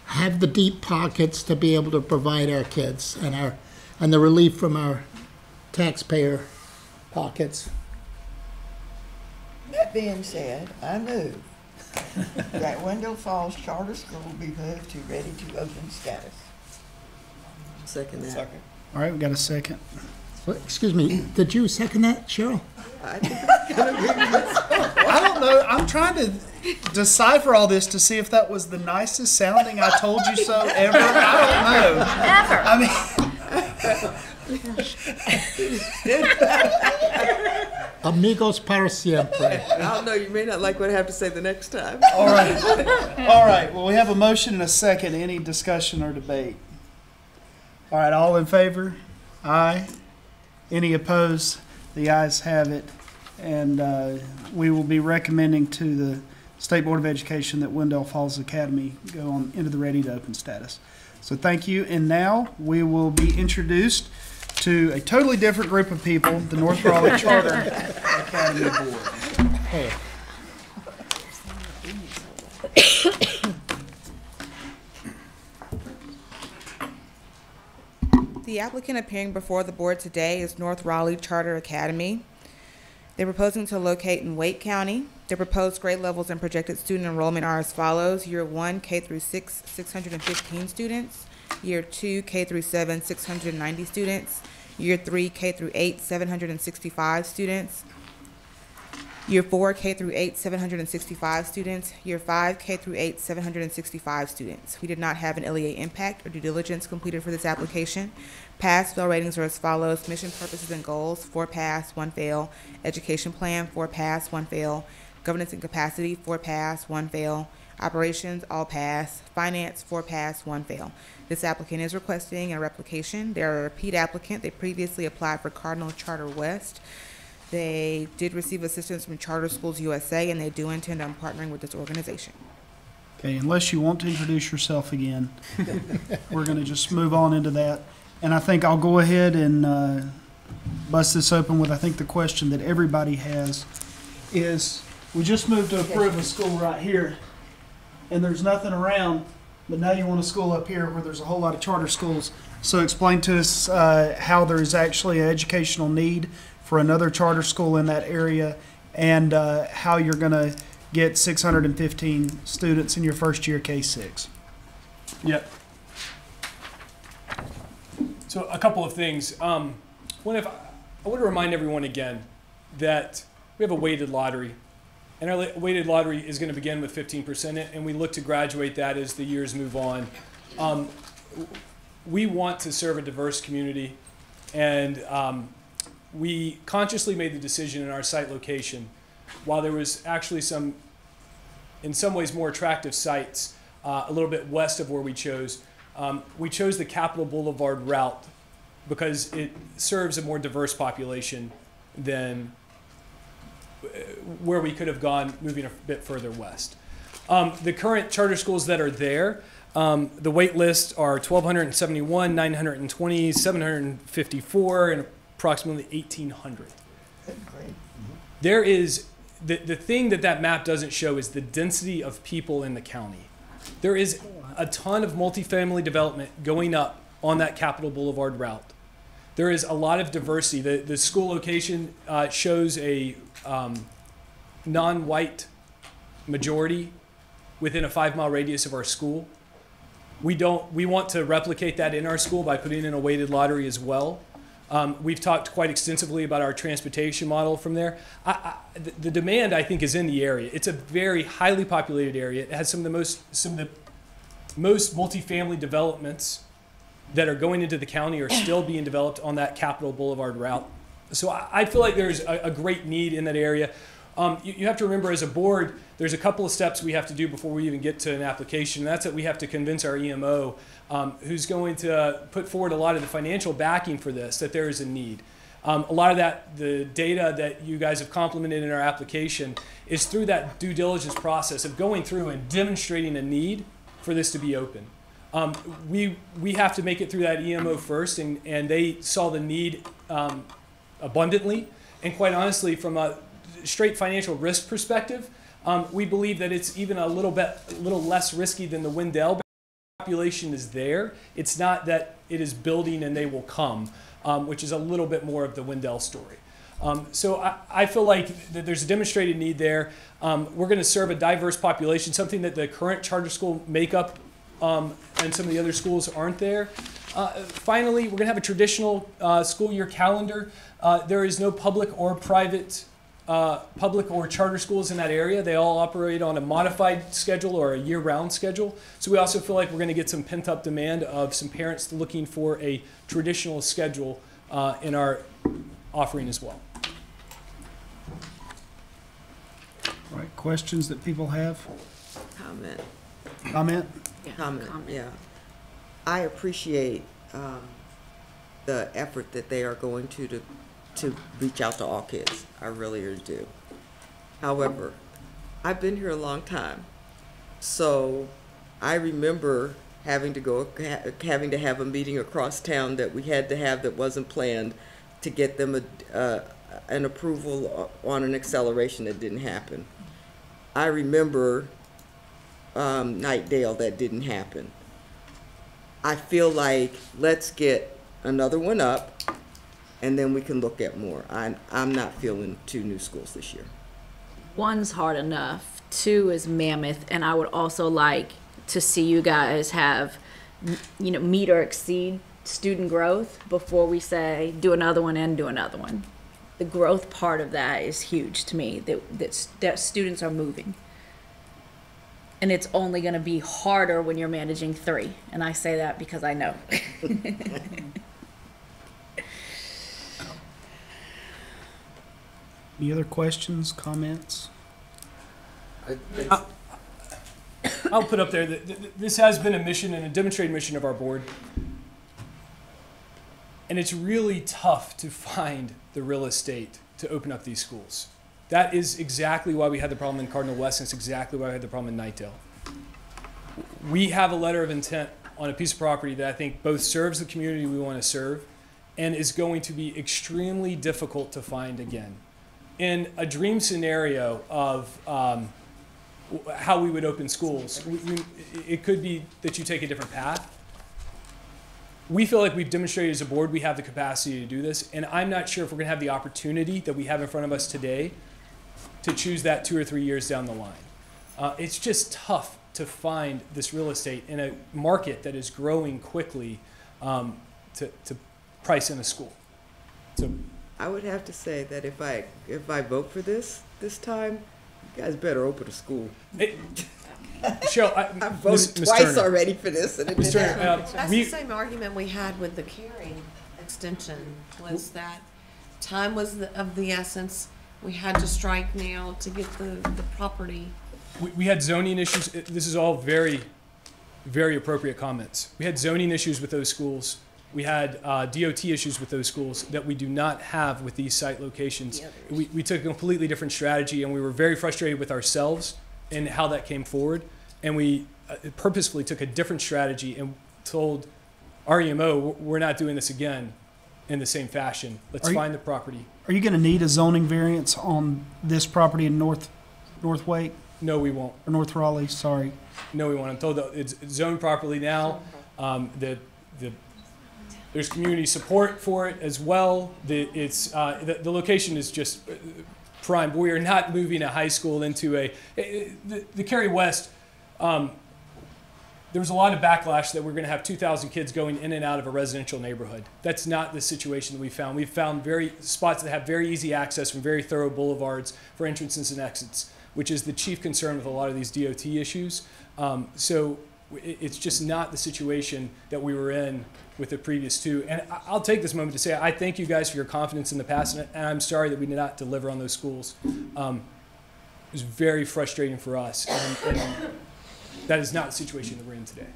have the deep pockets to be able to provide our kids and the relief from our taxpayer pockets. That being said, I move that Wendell Falls Charter School be moved to ready to open status. Second that. All right, we got a second. Excuse me, did you second that, Cheryl? I don't know. I'm trying to decipher all this to see if that was the nicest sounding I told you so ever. I don't know. Amigos para siempre. I don't know. You may not like what I have to say the next time. All right. All right. Well, we have a motion and a second. Any discussion or debate? All right. All in favor? Aye. Any opposed? The ayes have it. And we will be recommending to the State Board of Education that Wendell Falls Academy go on into the ready to open status. So thank you. And now we will be introduced to a totally different group of people, the North Raleigh Charter Academy Board. Hey. The applicant appearing before the board today is North Raleigh Charter Academy. They're proposing to locate in Wake County. Their proposed grade levels and projected student enrollment are as follows. Year 1, K through 6, 615 students. Year 2, K through 7, 690 students. Year 3, K through 8, 765 students. Year 4, K through 8, 765 students. Year 5, K through 8, 765 students. We did not have an LEA impact or due diligence completed for this application. Pass, fail ratings are as follows. Mission, purposes, and goals, 4 pass, 1 fail. Education plan, 4 pass, 1 fail. Governance and capacity, 4 pass, 1 fail. Operations, all pass. Finance, 4 pass, 1 fail. This applicant is requesting a replication. They're a repeat applicant. They previously applied for Cardinal Charter West. They did receive assistance from Charter Schools USA, and they do intend on partnering with this organization. Okay, unless you want to introduce yourself again, we're going to just move on into that. And I think I'll go ahead and bust this open with, I think, the question that everybody has is, we just moved to approve a school right here, and there's nothing around, but now you want a school up here where there's a whole lot of charter schools. So explain to us how there's actually an educational need for another charter school in that area, and how you're going to get 615 students in your first year K-6. Yep. So a couple of things. I want to remind everyone again that we have a weighted lottery, and our weighted lottery is going to begin with 15%, and we look to graduate that as the years move on. We want to serve a diverse community, and we consciously made the decision in our site location, while there was actually some, in some ways, more attractive sites a little bit west of where we chose the Capitol Boulevard route because it serves a more diverse population than where we could have gone moving a bit further west. The current charter schools that are there, the wait lists are 1,271, 920, 754, and approximately 1,800. There is, the thing that map doesn't show is the density of people in the county. There is a ton of multifamily development going up on that Capitol Boulevard route. There is a lot of diversity. The school location shows a non-white majority within a 5-mile radius of our school. We want to replicate that in our school by putting in a weighted lottery as well. We've talked quite extensively about our transportation model from there. The demand, I think, is in the area. It's a very highly populated area. It has some of the most multifamily developments that are going into the county are still being developed on that Capitol Boulevard route. So I feel like there's a great need in that area. You have to remember, as a board, there's a couple of steps we have to do before we even get to an application. And that's that we have to convince our EMO, who's going to put forward a lot of the financial backing for this, that there is a need. A lot of that, the data that you guys have complimented in our application, is through that due diligence process of going through and demonstrating a need for this to be open. We have to make it through that EMO first, and they saw the need abundantly. And quite honestly, from a straight financial risk perspective, we believe that it's even a little less risky than the Wendell. Population is there. It's not that it is building and they will come, which is a little bit more of the Wendell story. So I feel like that there's a demonstrated need there. We're going to serve a diverse population, something that the current charter school makeup and some of the other schools aren't there. Finally, we're going to have a traditional school year calendar. There is no public or private public or charter schools in that area. They all operate on a modified schedule or a year-round schedule. So we also feel like we're going to get some pent-up demand of some parents looking for a traditional schedule in our offering as well. All right, questions that people have? Comment. Comment? Yeah. Comment, yeah. I appreciate the effort that they are going to reach out to all kids. I really do. However, I've been here a long time, so I remember having to have a meeting across town that we had to have that wasn't planned to get them an approval on an acceleration that didn't happen. I remember Nightdale, that didn't happen. I feel like let's get another one up, and then we can look at more. I'm not feeling 2 new schools this year. 1's hard enough. 2 is mammoth, and I would also like to see you guys have, meet or exceed student growth before we say do another one and do another one. The growth part of that is huge to me, that students are moving. And it's only going to be harder when you're managing 3. And I say that because I know. Any other questions, comments? I'll put up there that this has been a mission and a demonstrated mission of our board. And it's really tough to find the real estate to open up these schools. That is exactly why we had the problem in Cardinal West, and it's exactly why we had the problem in Nightdale. We have a letter of intent on a piece of property that I think both serves the community we want to serve and is going to be extremely difficult to find again. In a dream scenario of how we would open schools, it could be that you take a different path. We feel like we've demonstrated as a board we have the capacity to do this, and I'm not sure if we're going to have the opportunity that we have in front of us today to choose that 2 or 3 years down the line. It's just tough to find this real estate in a market that is growing quickly to price in a school. So I would have to say that if I vote for this time, you guys better open a school. Cheryl, I voted twice already for this, and it didn't happen. That's the same argument we had with the Caring extension, was that time was of the essence. We had to strike now to get the property. We had zoning issues. This is all very, very appropriate comments. We had zoning issues with those schools. We had DOT issues with those schools that we do not have with these site locations. We took a completely different strategy, and we were very frustrated with ourselves and how that came forward. And we purposefully took a different strategy and told our EMO, we're not doing this again in the same fashion. Let's find the property. Are you going to need a zoning variance on this property in North Wake? No, we won't. Or North Raleigh, sorry. No, we won't. I'm told that it's zoned properly now. There's community support for it as well. The location is just prime. We are not moving a high school into the Cary West. There was a lot of backlash that we're going to have 2,000 kids going in and out of a residential neighborhood. That's not the situation that we found. We've found spots that have very easy access from very thorough boulevards for entrances and exits, which is the chief concern with a lot of these DOT issues. So it's just not the situation that we were in with the previous two. And I'll take this moment to say I thank you guys for your confidence in the past, and I'm sorry that we did not deliver on those schools. It was very frustrating for us, and that is not the situation that we're in today.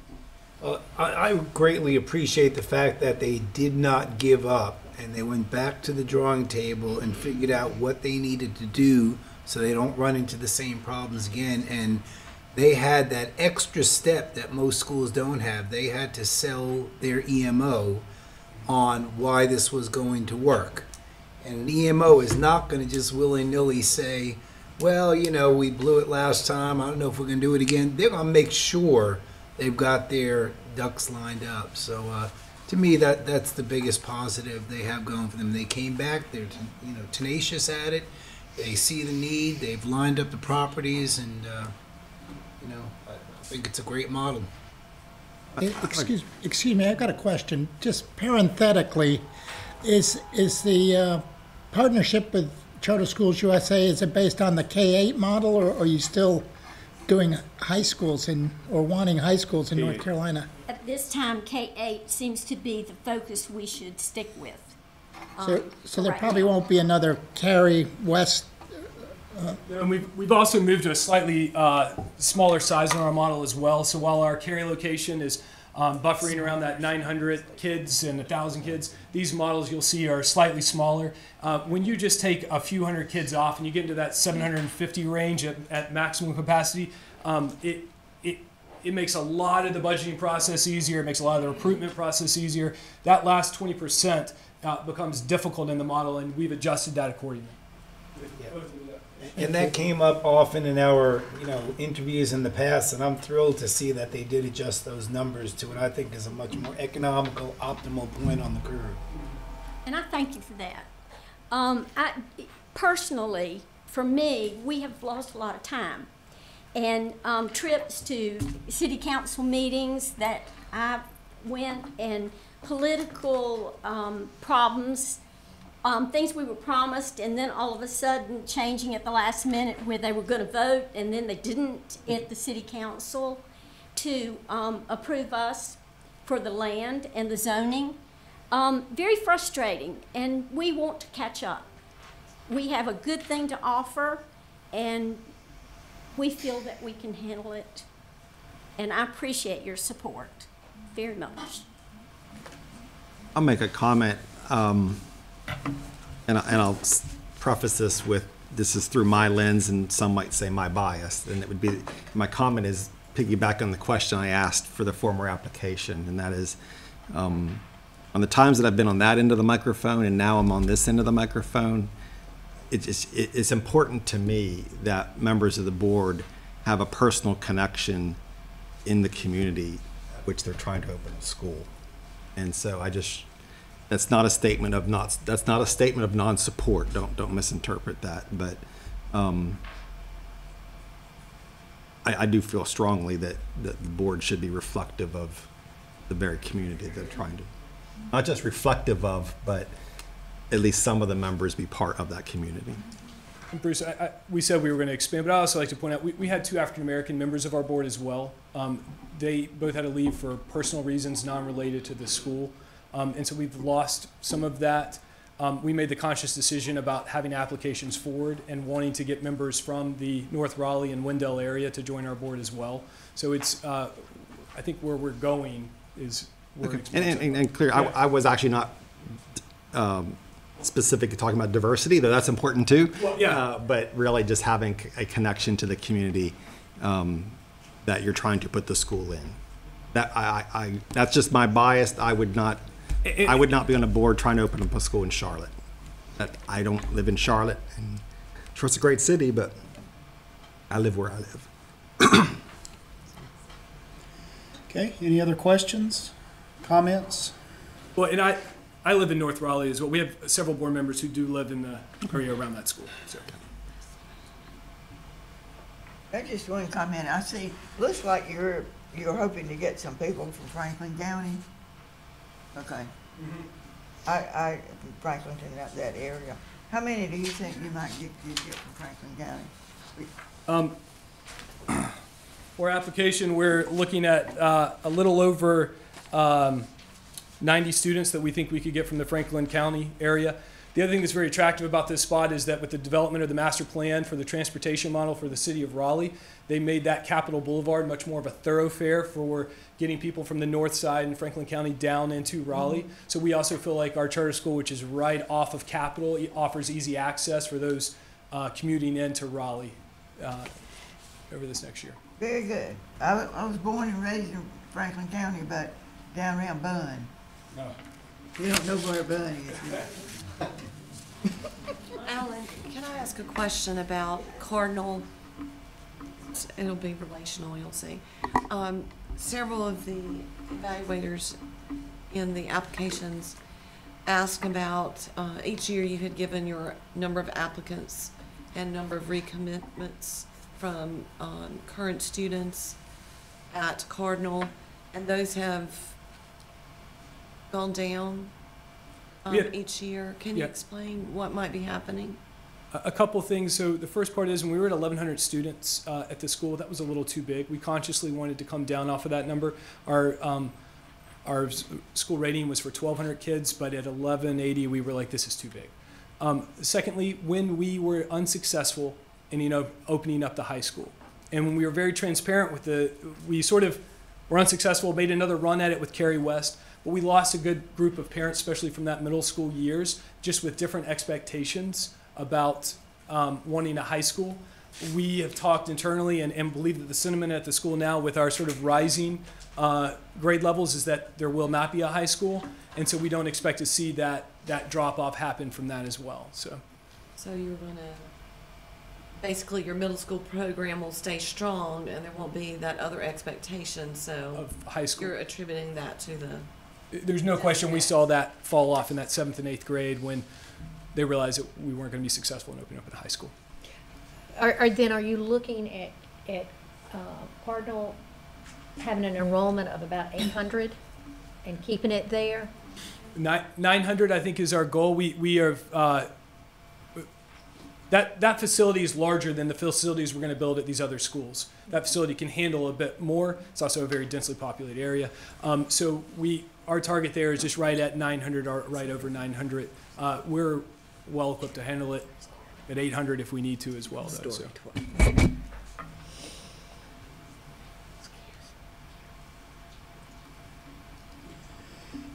I greatly appreciate the fact that they did not give up, and they went back to the drawing table and figured out what they needed to do so they don't run into the same problems again. And they had that extra step that most schools don't have. They had to sell their EMO on why this was going to work. And an EMO is not going to just willy-nilly say, well, you know, we blew it last time, I don't know if we're going to do it again. They're going to make sure they've got their ducks lined up. So to me, that's the biggest positive they have going for them. They came back, they're tenacious at it, they see the need, they've lined up the properties, and I think it's a great model. Excuse me, I've got a question. Just parenthetically, is the partnership with Charter Schools USA, is it based on the K-8 model, or are you still doing high schools or wanting high schools in North Carolina? At this time, K-8 seems to be the focus we should stick with. So there probably won't be another Cary West. And we've also moved to a slightly smaller size in our model as well. So while our Cary location is buffering around that 900 kids and 1,000 kids, these models you'll see are slightly smaller. When you just take a few hundred kids off and you get into that 750 range at maximum capacity, it makes a lot of the budgeting process easier. It makes a lot of the recruitment process easier. That last 20% becomes difficult in the model, and we've adjusted that accordingly. And that came up often in our, interviews in the past, and I'm thrilled to see that they did adjust those numbers to what I think is a much more economical, optimal point on the curve. And I thank you for that. Personally, for me, we have lost a lot of time. And trips to city council meetings that I went, and political problems, things we were promised, and then all of a sudden changing at the last minute where they were going to vote, and then they didn't at the city council to approve us for the land and the zoning. Very frustrating, and we want to catch up. We have a good thing to offer, and we feel that we can handle it, and I appreciate your support very much. I'll make a comment, and I'll preface this with, this is through my lens, and some might say my bias, and it would be, my comment is, piggyback on the question I asked for the former application, and that is, on the times that I've been on that end of the microphone and now I'm on this end of the microphone, it's important to me that members of the board have a personal connection in the community which they're trying to open a school. And so that's not a statement of non-support. Don't misinterpret that. But I do feel strongly that the board should be reflective of the very community they're trying to, not just reflective of, but at least some of the members be part of that community. And Bruce, we said we were going to expand, but I also like to point out we had 2 African-American members of our board as well. They both had to leave for personal reasons non-related to the school. And so we've lost some of that. We made the conscious decision about having applications forward and wanting to get members from the North Raleigh and Wendell area to join our board as well. So it's, I think where we're going is we're okay. And clear, yeah. I was actually not specifically talking about diversity, though that's important too. Well, yeah. But really just having a connection to the community that you're trying to put the school in. That that's just my bias. I would not be on a board trying to open up a school in Charlotte. I don't live in Charlotte, and sure, it's a great city, but I live where I live. Okay, any other questions, comments? Well, and I live in North Raleigh as well. We have several board members who do live in the area around that school. So. I just want to comment. I see, looks like you're hoping to get some people from Franklin County. Okay. Mm-hmm. I from Franklin and that area. How many do you think you might get from Franklin County? For application, we're looking at a little over 90 students that we think we could get from the Franklin County area. The other thing that's very attractive about this spot is that with the development of the master plan for the transportation model for the city of Raleigh, they made that Capitol Boulevard much more of a thoroughfare for getting people from the north side in Franklin County down into Raleigh. Mm-hmm. So we also feel like our charter school, which is right off of Capitol, offers easy access for those commuting into Raleigh over this next year. Very good. I was born and raised in Franklin County, but down around Bunn. No. You don't know where Bunn is. Alan, can I ask a question about Cardinal? It'll be relational, you'll see. Several of the evaluators in the applications ask about, each year you had given your number of applicants and number of recommitments from current students at Cardinal, and those have gone down each year. Can you explain what might be happening? A couple things. So the first part is when we were at 1,100 students at the school, that was a little too big. We consciously wanted to come down off of that number. Our school rating was for 1,200 kids, but at 1,180, we were like, this is too big. Secondly, when we were unsuccessful in opening up the high school, and when we were very transparent with we sort of were unsuccessful, made another run at it with Cary West, but we lost a good group of parents, especially from that middle school years, just with different expectations about wanting a high school. We have talked internally and believe that the sentiment at the school now with our sort of rising grade levels is that there will not be a high school. And so we don't expect to see that drop off happen from that as well. So you're going to, basically your middle school program will stay strong and there won't be that other expectation. So of high school. You're attributing that to the... There's no question we saw that fall off in that 7th and 8th grade when they realized that we weren't going to be successful in opening up at high school. Are you looking at Cardinal having an enrollment of about 800 and keeping it there? 900, I think, is our goal. We are that facility is larger than the facilities we're going to build at these other schools. That facility can handle a bit more. It's also a very densely populated area. So our target there is just right at 900 or right over 900. We're well equipped to handle it at 800 if we need to as well, though. So.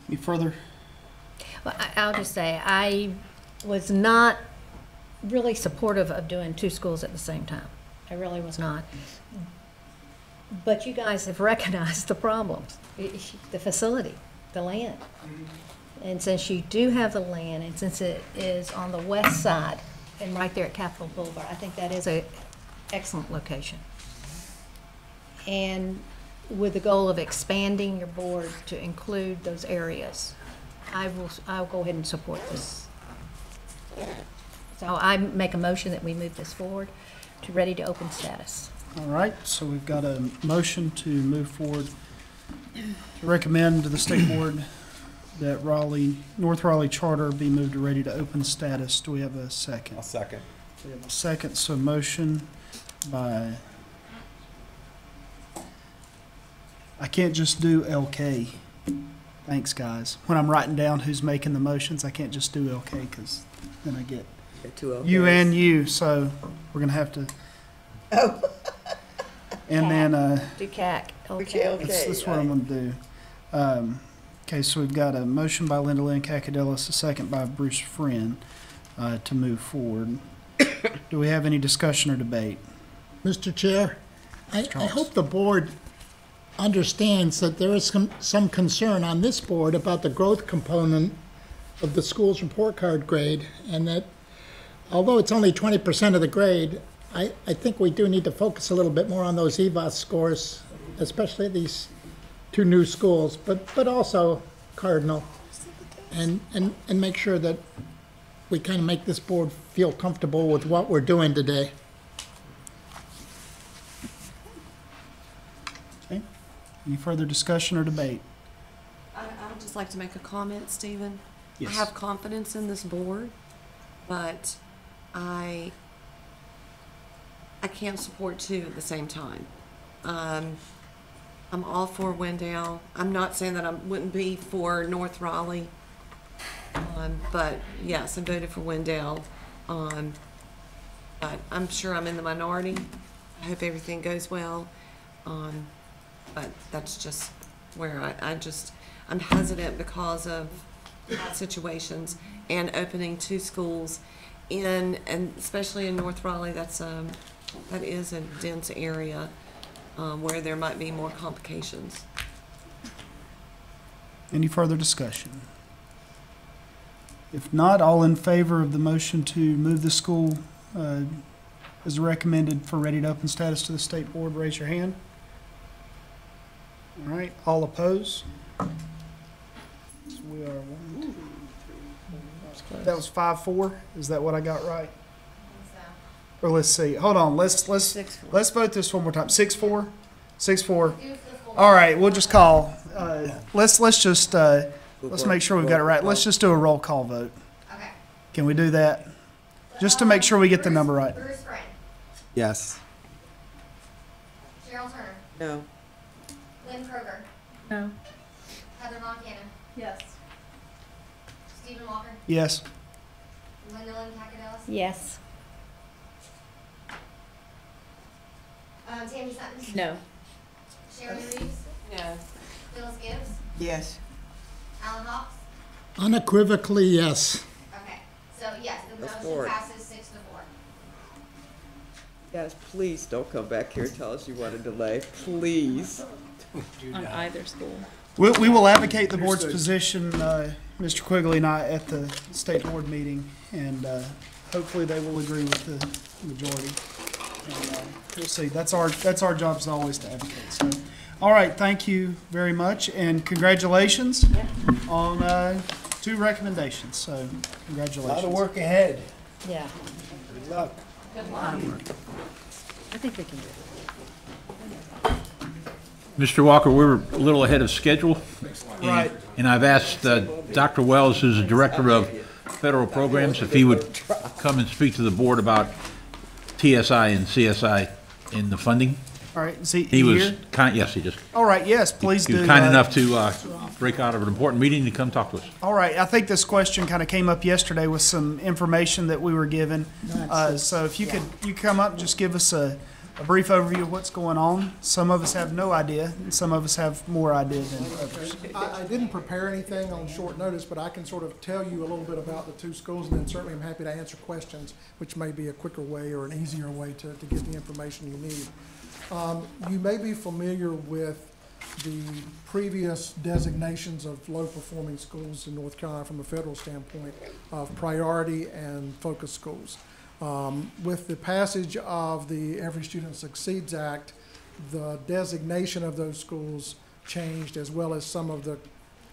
Any further? Well, I'll just say I was not really supportive of doing 2 schools at the same time. I really was not. But you guys have recognized the problems, the facility, the land. And since you do have the land, and since it is on the west side and right there at Capitol Boulevard, I think that is an excellent location. And with the goal of expanding your board to include those areas, I'll go ahead and support this. So I make a motion that we move this forward to ready to open status. All right, so we've got a motion to move forward to recommend to the state board that North Raleigh Charter be moved to ready to open status. Do we have a second? I'll second. We have a second, so motion by, I can't just do LK. Thanks, guys. When I'm writing down who's making the motions, I can't just do LK because then I get you and you, so we're going to have to. Oh. And then, do CAC. Okay. that's what I'm going to do. Okay, so we've got a motion by Linda Lynn Cacadelis, a second by Bruce Friend to move forward. Do we have any discussion or debate? Mr. Chair, I hope the board understands that there is some concern on this board about the growth component of the school's report card grade, and that although it's only 20% of the grade, I think we do need to focus a little bit more on those EVAS scores, especially these two new schools, but also Cardinal, and make sure that we kind of make this board feel comfortable with what we're doing today. Okay. Any further discussion or debate? I would just like to make a comment, Stephen. Yes. I have confidence in this board, but I can't support two at the same time. I'm all for Wendell. I'm not saying that I wouldn't be for North Raleigh, but yes, I voted for Wendell. But I'm sure I'm in the minority. I hope everything goes well. But that's just where I'm hesitant because of situations and opening two schools and especially in North Raleigh, that is a dense area where there might be more complications. Any further discussion? If not, all in favor of the motion to move the school as recommended for ready to open status to the state board, raise your hand. All right, all opposed? So we are 1, 2, 3, 4. That was 5-4. Is that what I got right? Or let's see. Hold on. Let's vote this one more time. 6-4. 6-4. All right. We'll just call. Let's make sure we've got it right. Let's just do a roll call vote. Okay. Can we do that? Just to make sure we get the number right. Bruce Friend. Yes. Cheryl Turner. No. Lynn Kroger. No. Heather Montana. Yes. Stephen Walker. Yes. Linda Lynn Cacadelis. Yes. Tammy Sutton. No. Sharon Reeves. No. Phyllis Gibbs. Yes. Alan Hawks. Unequivocally, yes. Okay. So yes, the Let's motion forward. passes 6-4. Guys, please don't come back here and tell us you want to delay. Please. On either school. We will advocate the board's position, Mr. Quigley and I, at the state board meeting, and hopefully they will agree with the majority. And, we'll see. That's our job is always to advocate. So, all right, thank you very much, and congratulations on 2 recommendations. So, congratulations. A lot of work ahead. Yeah. Good luck. Good luck. I think we can do it. Mr. Walker, we're a little ahead of schedule. Right. And I've asked Dr. Wells, who's the Director of Federal Programs, if he would come and speak to the board about TSI and CSI in the funding. All right. Is he was here? kind, yes, he just. All right. Yes, please He do. was kind enough to break out of an important meeting to come talk to us. All right. I think this question kind of came up yesterday with some information that we were given. So if you could come up and just give us a a brief overview of what's going on. Some of us have no idea, and some of us have more idea than others. I didn't prepare anything on short notice, but I can sort of tell you a little bit about the two schools, and then certainly I'm happy to answer questions, which may be a quicker way or an easier way to get the information you need. You may be familiar with the previous designations of low-performing schools in North Carolina from a federal standpoint of priority and focus schools. With the passage of the Every Student Succeeds Act, the designation of those schools changed, as well as some of the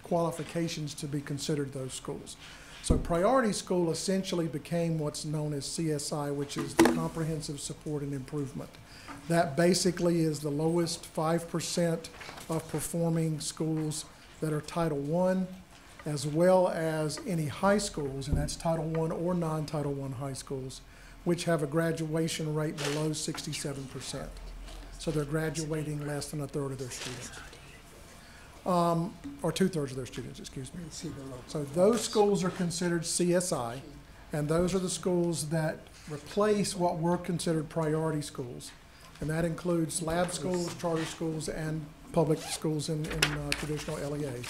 qualifications to be considered those schools. So priority school essentially became what's known as CSI, which is the Comprehensive Support and Improvement. That basically is the lowest 5% of performing schools that are Title I, as well as any high schools, and that's Title I or non-Title I high schools, which have a graduation rate below 67%. So they're graduating less than a third of their students. Or 2/3 of their students, excuse me. So those schools are considered CSI, and those are the schools that replace what were considered priority schools. And that includes lab schools, charter schools, and public schools in traditional LEAs.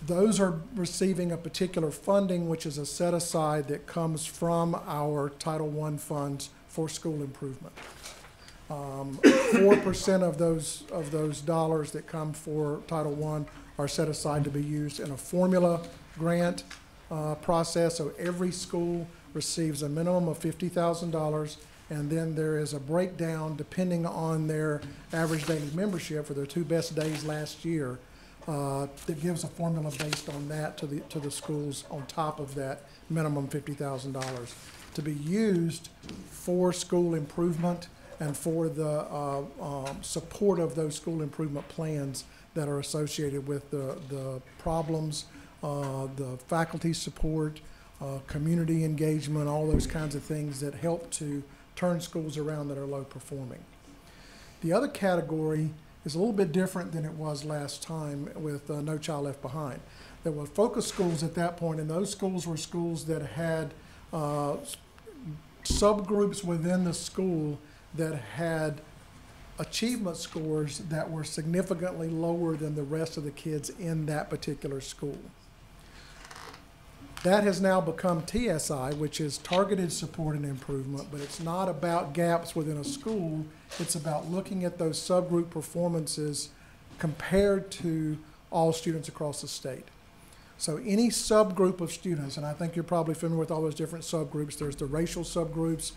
Those are receiving a particular funding, which is a set aside that comes from our Title I funds for school improvement. 4% of those dollars that come for Title I are set aside to be used in a formula grant process. So every school receives a minimum of $50,000, and then there is a breakdown depending on their average daily membership for their 2 best days last year. That gives a formula based on that to the schools on top of that minimum $50,000 to be used for school improvement and for the support of those school improvement plans that are associated with the problems, the faculty support, community engagement, all those kinds of things that help to turn schools around that are low performing. The other category is a little bit different than it was last time with No Child Left Behind. There were focus schools at that point, and those schools were schools that had subgroups within the school that had achievement scores that were significantly lower than the rest of the kids in that particular school. That has now become TSI, which is Targeted Support and Improvement, but it's not about gaps within a school. It's about looking at those subgroup performances compared to all students across the state. So any subgroup of students, and I think you're probably familiar with all those different subgroups. There's the racial subgroups,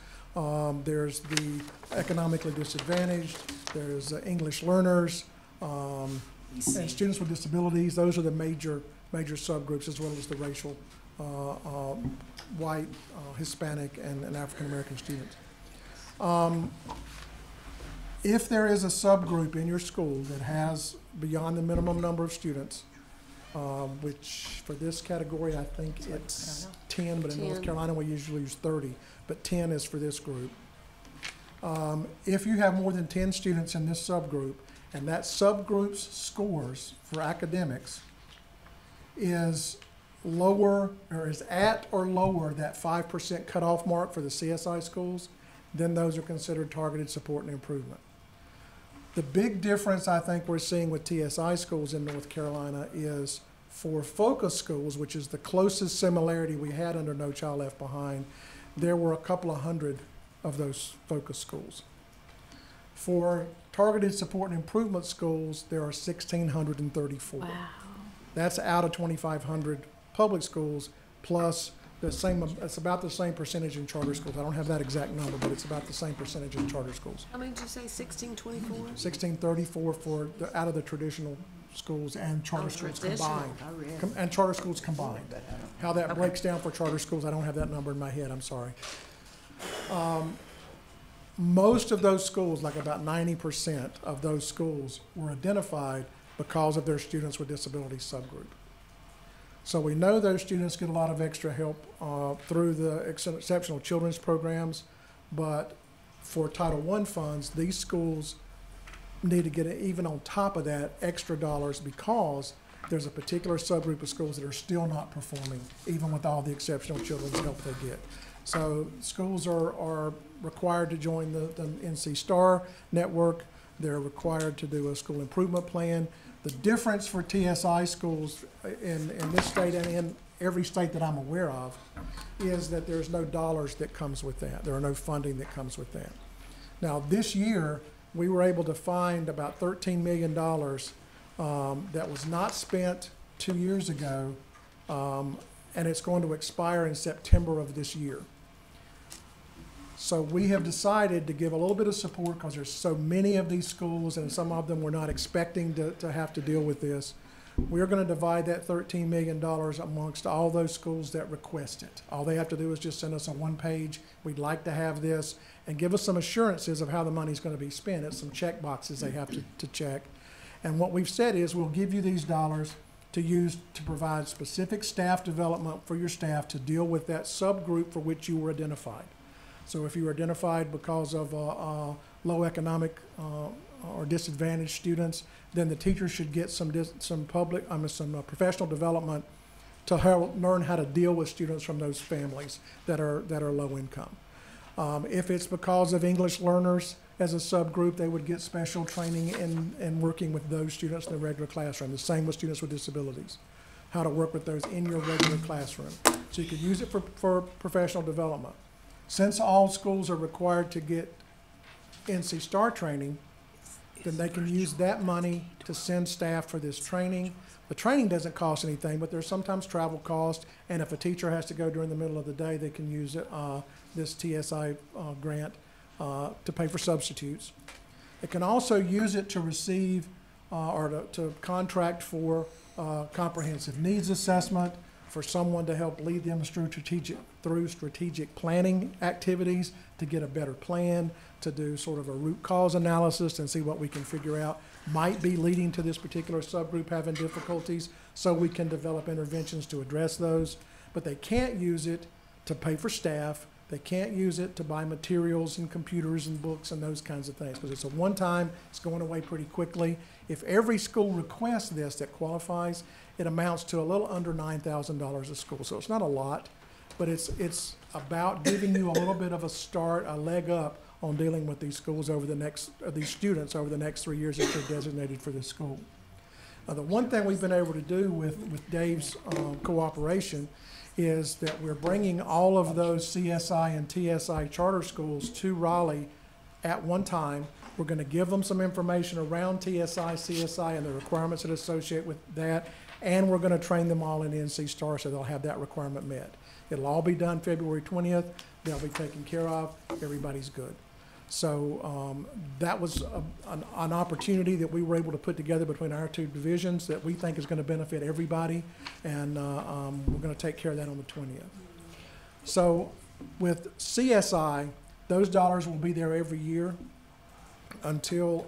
there's the economically disadvantaged, there's English learners, and students with disabilities. Those are the major subgroups, as well as the racial white, Hispanic, and African American students. If there is a subgroup in your school that has beyond the minimum number of students, which for this category I think it's 10, but in North Carolina we usually use 30, but 10 is for this group. If you have more than 10 students in this subgroup, and that subgroup's scores for academics is lower, or is at or lower that 5% cutoff mark for the CSI schools, then those are considered targeted support and improvement. The big difference I think we're seeing with TSI schools in North Carolina is for focus schools, which is the closest similarity we had under No Child Left Behind, there were a couple of hundred of those focus schools. For targeted support and improvement schools, there are 1,634. Wow. That's out of 2,500 public schools, plus the same, it's about the same percentage in charter schools. I don't have that exact number, but it's about the same percentage in charter schools. How many did you say, 1624? 1,634 for out of the traditional schools and charter schools combined. And charter schools combined. How that breaks down for charter schools, I don't have that number in my head, I'm sorry. Most of those schools, like about 90% of those schools, were identified because of their students with disabilities subgroup. So we know those students get a lot of extra help through the exceptional children's programs, but for Title I funds, these schools need to get, even on top of that, extra dollars because there's a particular subgroup of schools that are still not performing, even with all the exceptional children's help they get. So schools are required to join the NC STAR network. They're required to do a school improvement plan. The difference for TSI schools in this state and in every state that I'm aware of is that there's no dollars that comes with that. There are no funding that comes with that. Now, this year, we were able to find about $13 million that was not spent 2 years ago, and it's going to expire in September of this year. So we have decided to give a little bit of support because there's so many of these schools and some of them we're not expecting to have to deal with this. We're going to divide that $13 million amongst all those schools that request it. All they have to do is just send us a one-page, we'd like to have this, and give us some assurances of how the money's going to be spent. It's some check boxes they have to check. And what we've said is we'll give you these dollars to use to provide specific staff development for your staff to deal with that subgroup for which you were identified. So if you were identified because of low economic or disadvantaged students, then the teachers should get some professional development to help learn how to deal with students from those families that are low income. If it's because of English learners as a subgroup, they would get special training in working with those students in the regular classroom. The same with students with disabilities, how to work with those in your regular classroom. So you could use it for professional development. Since all schools are required to get NC STAR training, then they can use that money to send staff for this training. The training doesn't cost anything, but there's sometimes travel cost, and if a teacher has to go during the middle of the day, they can use this TSI grant to pay for substitutes. It can also use it to receive or to contract for comprehensive needs assessment, for someone to help lead them through strategic planning activities to get a better plan, to do sort of a root cause analysis and see what we can figure out might be leading to this particular subgroup having difficulties, so we can develop interventions to address those. But they can't use it to pay for staff. They can't use it to buy materials and computers and books and those kinds of things, because it's a one-time, it's going away pretty quickly. If every school requests this that qualifies, it amounts to a little under $9,000 a school. So it's not a lot, but it's about giving you a little bit of a start, a leg up on dealing with these schools over the next, these students over the next 3 years that they're designated for this school. The one thing we've been able to do with Dave's cooperation is that we're bringing all of those CSI and TSI charter schools to Raleigh at one time. We're going to give them some information around TSI, CSI, and the requirements that associate with that, and we're going to train them all in NC STAR so they'll have that requirement met. It'll all be done February 20th. They'll be taken care of. Everybody's good. So that was an opportunity that we were able to put together between our two divisions that we think is going to benefit everybody, and we're going to take care of that on the 20th. So with CSI, those dollars will be there every year until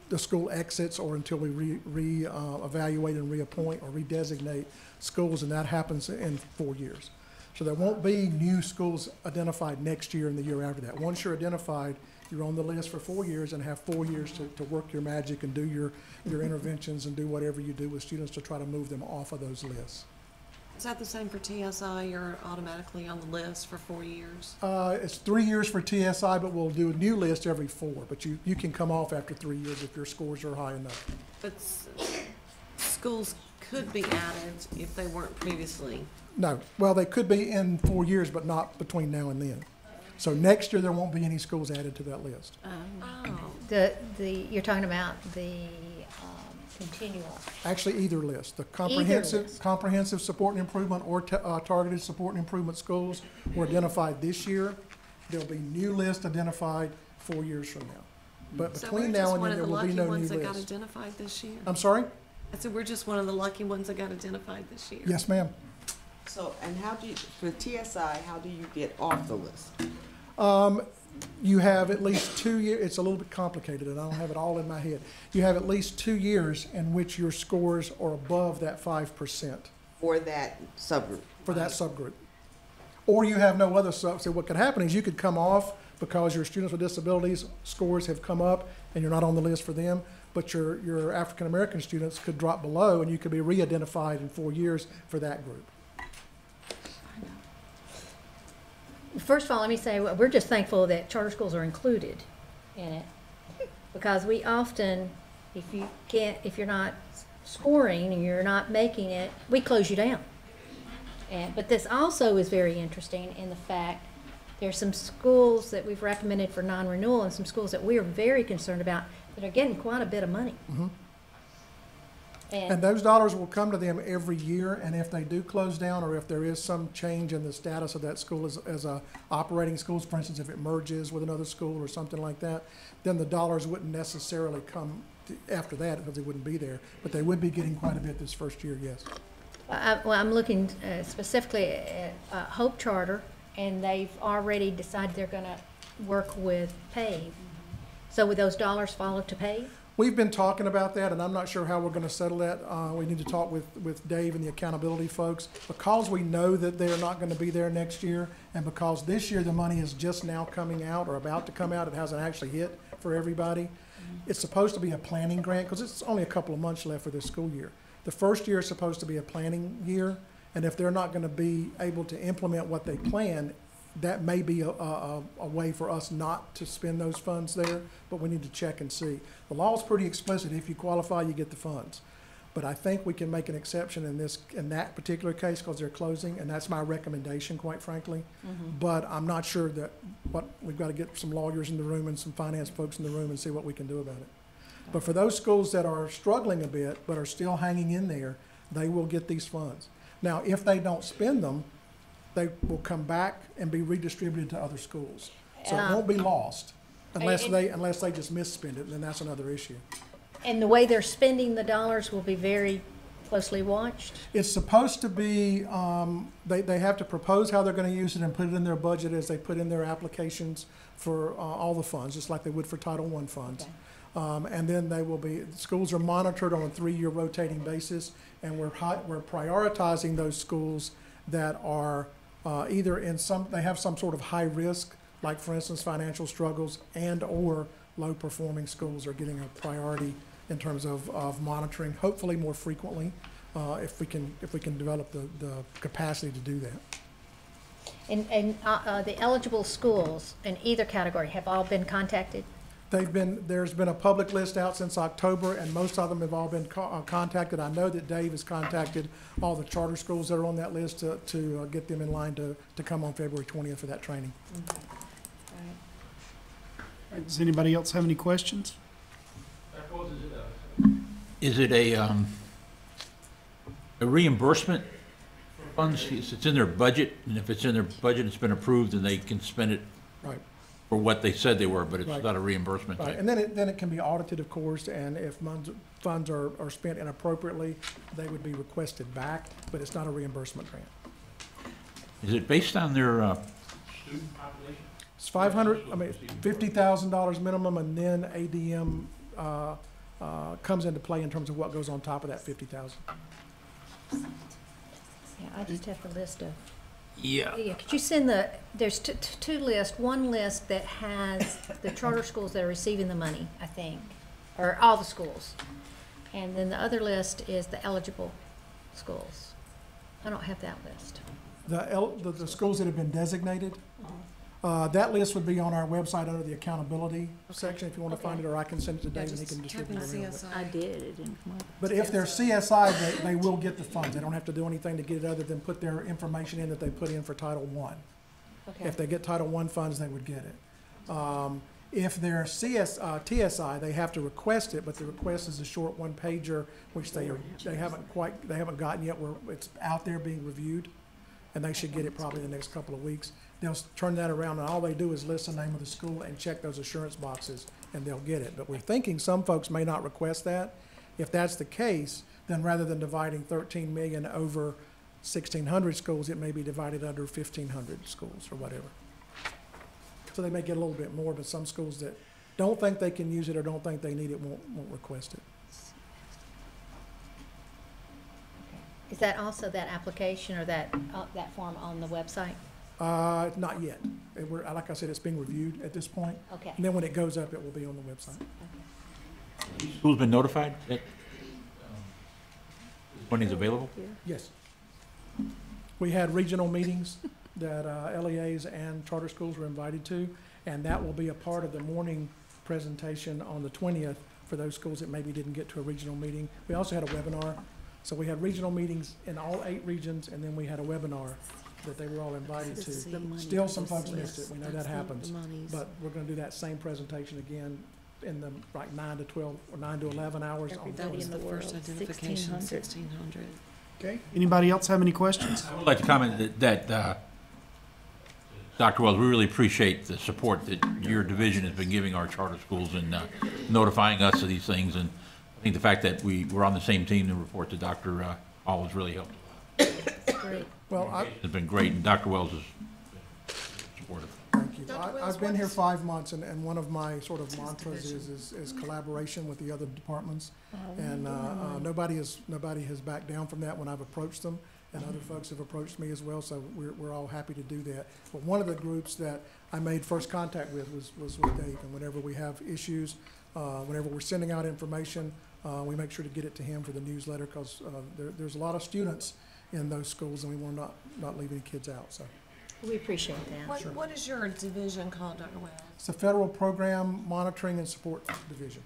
the school exits or until we evaluate and reappoint or redesignate schools, and that happens in 4 years. So there won't be new schools identified next year and the year after that. Once you're identified, you're on the list for 4 years and have 4 years to work your magic and do your interventions and do whatever you do with students to try to move them off of those lists. Is that the same for TSI? You're automatically on the list for 4 years? It's 3 years for TSI, but we'll do a new list every 4. But you can come off after 3 years if your scores are high enough. But schools could be added if they weren't previously. No. Well, they could be in 4 years, but not between now and then. So next year there won't be any schools added to that list. You're talking about the continual. Actually, either list. The comprehensive support and improvement or targeted support and improvement schools were identified this year. There'll be new lists identified 4 years from now. But between now and then there will be no new list. So we're just one of the lucky ones that got identified this year? I'm sorry? I said we're just one of the lucky ones that got identified this year. Yes, ma'am. So, and how do you, for TSI, how do you get off the list? You have at least 2 years. It's a little bit complicated, and I don't have it all in my head. You have at least 2 years in which your scores are above that 5%. For that subgroup. For that subgroup. Or you have no other sub. So what could happen is you could come off because your students with disabilities scores have come up and you're not on the list for them. but your African-American students could drop below, and you could be re-identified in 4 years for that group. First of all, let me say, we're just thankful that charter schools are included in it. Because we often, if you're not scoring and you're not making it, we close you down. But this also is very interesting in the fact there's some schools that we've recommended for non-renewal and some schools that we are very concerned about that are getting quite a bit of money. Mm-hmm. And those dollars will come to them every year, and if they do close down or if there is some change in the status of that school as a operating school, for instance, if it merges with another school or something like that, then the dollars wouldn't necessarily come after that because they wouldn't be there. But they would be getting quite a bit this first year, yes. Well, I'm looking specifically at Hope Charter, and they've already decided they're going to work with PAVE. So would those dollars follow to PAVE? We've been talking about that, and I'm not sure how we're going to settle that. We need to talk with Dave and the accountability folks. Because we know that they're not going to be there next year, and because this year the money is just now coming out or about to come out, it hasn't actually hit for everybody. It's supposed to be a planning grant because it's only a couple of months left for this school year. The first year is supposed to be a planning year, and if they're not going to be able to implement what they plan, that may be a way for us not to spend those funds there, but we need to check and see. The law is pretty explicit. If you qualify, you get the funds. But I think we can make an exception in that particular case because they're closing, and that's my recommendation, quite frankly. Mm-hmm. But I'm not sure that we've got to get some lawyers in the room and some finance folks in the room and see what we can do about it. But for those schools that are struggling a bit but are still hanging in there, they will get these funds. Now, if they don't spend them, they will come back and be redistributed to other schools. So it won't be lost unless they just misspend it, and then that's another issue. And the way they're spending the dollars will be very closely watched? It's supposed to be, they have to propose how they're going to use it and put it in their budget as they put in their applications for all the funds, just like they would for Title I funds. Okay. And then schools are monitored on a 3-year rotating basis, and we're prioritizing those schools that are either they have some sort of high risk, like for instance financial struggles, and or low performing schools are getting a priority in terms of monitoring, hopefully more frequently, if we can develop the capacity to do that. And the eligible schools in either category have all been contacted? There's been a public list out since October, and most of them have all been contacted. I know that Dave has contacted all the charter schools that are on that list to get them in line to come on February 20th for that training. Okay. All right. Does anybody else have any questions? Is it a reimbursement for funds? It's in their budget, and if it's in their budget, it's been approved, and they can spend it right for what they said they were, but it's right. not a reimbursement. Right, type. and then it can be audited, of course, and if funds are spent inappropriately, they would be requested back, but it's not a reimbursement grant. Is it based on their student population? It's $50,000 minimum, and then ADM comes into play in terms of what goes on top of that $50,000. Yeah, I just have the list of. Yeah. Yeah, could you send there's two lists, one list that has the charter schools that are receiving the money, I think, or all the schools. And then the other list is the eligible schools. I don't have that list. The schools that have been designated, that list would be on our website under the accountability section if you want to find it, or I can send it to Dave and he can distribute it around. I did, it didn't come up. But if they're CSI, they will get the funds. They don't have to do anything to get it other than put their information in that they put in for Title I. Okay. If they get Title I funds, they would get it. If they're TSI, they have to request it, but the request is a short one-pager, which they haven't gotten yet, where it's out there being reviewed, and they should get it probably in the next couple of weeks. They'll turn that around, and all they do is list the name of the school and check those assurance boxes, and they'll get it. But we're thinking some folks may not request that. If that's the case, then rather than dividing 13 million over 1,600 schools, it may be divided under 1,500 schools or whatever. So they may get a little bit more, but some schools that don't think they can use it or don't think they need it won't request it. Is that also that application or that form on the website? Not yet. Like I said, it's being reviewed at this point. Okay. And then when it goes up, it will be on the website. Okay. School's been notified that funding's available? Yes. We had regional meetings that LEAs and charter schools were invited to, and that will be a part of the morning presentation on the 20th for those schools that maybe didn't get to a regional meeting. We also had a webinar. So we had regional meetings in all 8 regions, and then we had a webinar that they were all invited to. Still, some folks missed it. We know that happens. But we're going to do that same presentation again in the like 9 to 12 or 9 to 11 hours. Everybody in the first identification, 1,600. Okay. Anybody else have any questions? I would like to comment that Dr. Wells, we really appreciate the support that your division has been giving our charter schools and notifying us of these things. And I think the fact that we were on the same team to report to Dr. Hall has really helped. Great. Well, it's been great, and Dr. Wells is supportive. Thank you. I've been here 5 months, and one of my sort of mantras is collaboration with the other departments. And nobody has backed down from that when I've approached them, and other folks have approached me as well. So we're all happy to do that. But one of the groups that I made first contact with was with Dave, and whenever we have issues, whenever we're sending out information, we make sure to get it to him for the newsletter, because there's a lot of students in those schools, and we want to not leave any kids out. So We appreciate that. What is your division called, Dr. Wells? it's the Federal Program Monitoring and Support Division.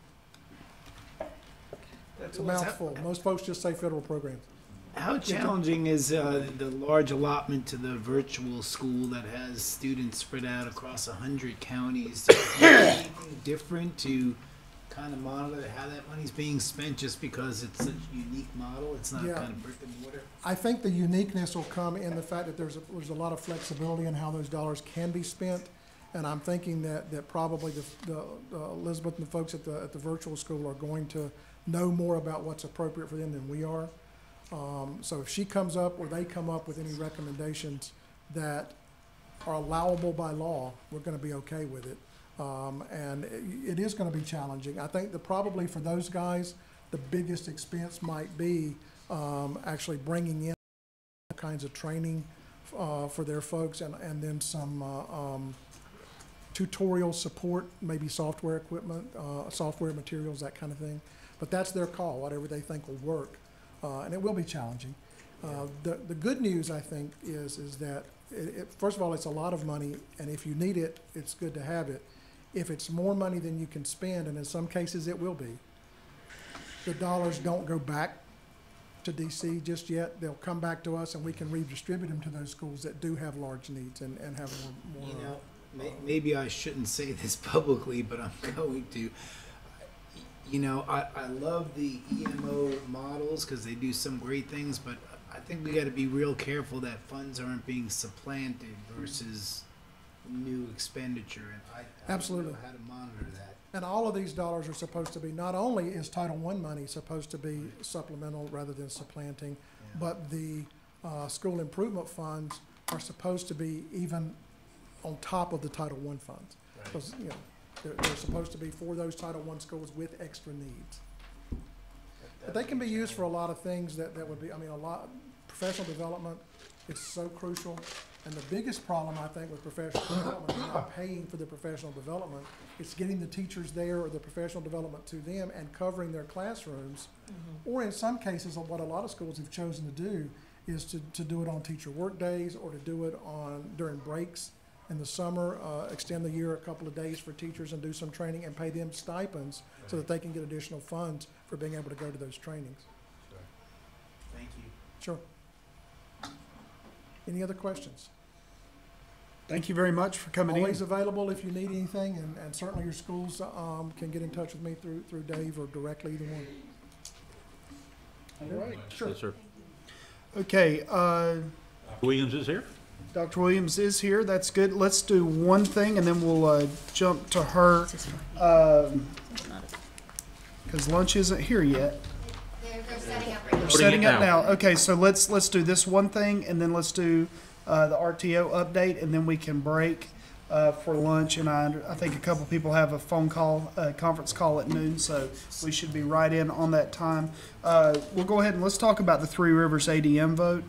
It's a mouthful. Most folks just say federal programs. How challenging is the large allotment to the virtual school that has students spread out across 100 counties? Is there anything different to kind of monitor how that money's being spent, just because it's such a unique model? It's not kind of brick and mortar. I think the uniqueness will come in the fact that there's a lot of flexibility in how those dollars can be spent, and I'm thinking that probably the Elizabeth and the folks at the virtual school are going to know more about what's appropriate for them than we are. So if she comes up or they come up with any recommendations that are allowable by law, we're going to be okay with it. And it is going to be challenging. I think that probably for those guys, the biggest expense might be actually bringing in all kinds of training for their folks, and then some tutorial support, maybe software equipment, software materials, that kind of thing. But that's their call, whatever they think will work. And it will be challenging. The good news, I think, is that, first of all, it's a lot of money, and if you need it, it's good to have it. If it's more money than you can spend, and in some cases it will be, the dollars don't go back to DC just yet. They'll come back to us, and we can redistribute them to those schools that do have large needs and have more. You know, maybe I shouldn't say this publicly, but I'm going to. You know, I love the EMO models because they do some great things, but I think we got to be real careful that funds aren't being supplanted versus new expenditure. And I Absolutely. don't know how to monitor that. And all of these dollars are supposed to be, not only is Title I money supposed to be supplemental rather than supplanting, but the school improvement funds are supposed to be even on top of the Title I funds. Because, you know, they're supposed to be for those Title I schools with extra needs. But they can be used for a lot of things that would be, I mean, professional development is so crucial. And the biggest problem, I think, with professional development is not paying for the professional development. It's getting the teachers there or the professional development to them and covering their classrooms. Or in some cases, what a lot of schools have chosen to do is to do it on teacher work days, or to do it during breaks in the summer, extend the year a couple of days for teachers and do some training and pay them stipends so that they can get additional funds for being able to go to those trainings. Thank you. Sure. Any other questions? Thank you very much for coming Always in. available if you need anything, and certainly your schools can get in touch with me through Dave or directly, either one. All right. Sure. Yes, sir. Okay. Williams is here. Dr. Williams is here. That's good. Let's do one thing, and then we'll jump to her, because lunch isn't here yet. They're setting up right now. They're setting up now. Okay, so let's do this one thing, and then let's do the RTO update, and then we can break for lunch. And I think a couple people have a phone call, conference call at noon, so we should be right in on that time. We'll go ahead and let's talk about the Three Rivers ADM vote.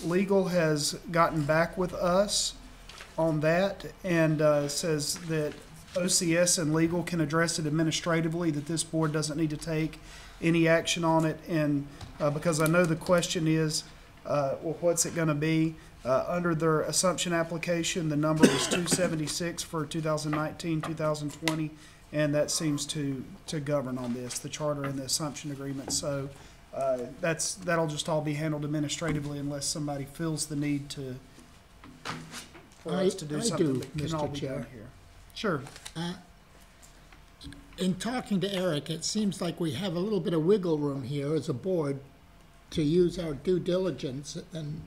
Legal has gotten back with us on that and says that OCS and legal can address it administratively, that this board doesn't need to take any action on it. And because I know the question is, well, what's it going to be? Under their assumption application, the number was 276 for 2019, 2020, and that seems to govern on this, the charter and the assumption agreement. So that'll just all be handled administratively unless somebody feels the need for us to do something that can all be done here. Sure. In talking to Eric, it seems like we have a little bit of wiggle room here as a board to use our due diligence and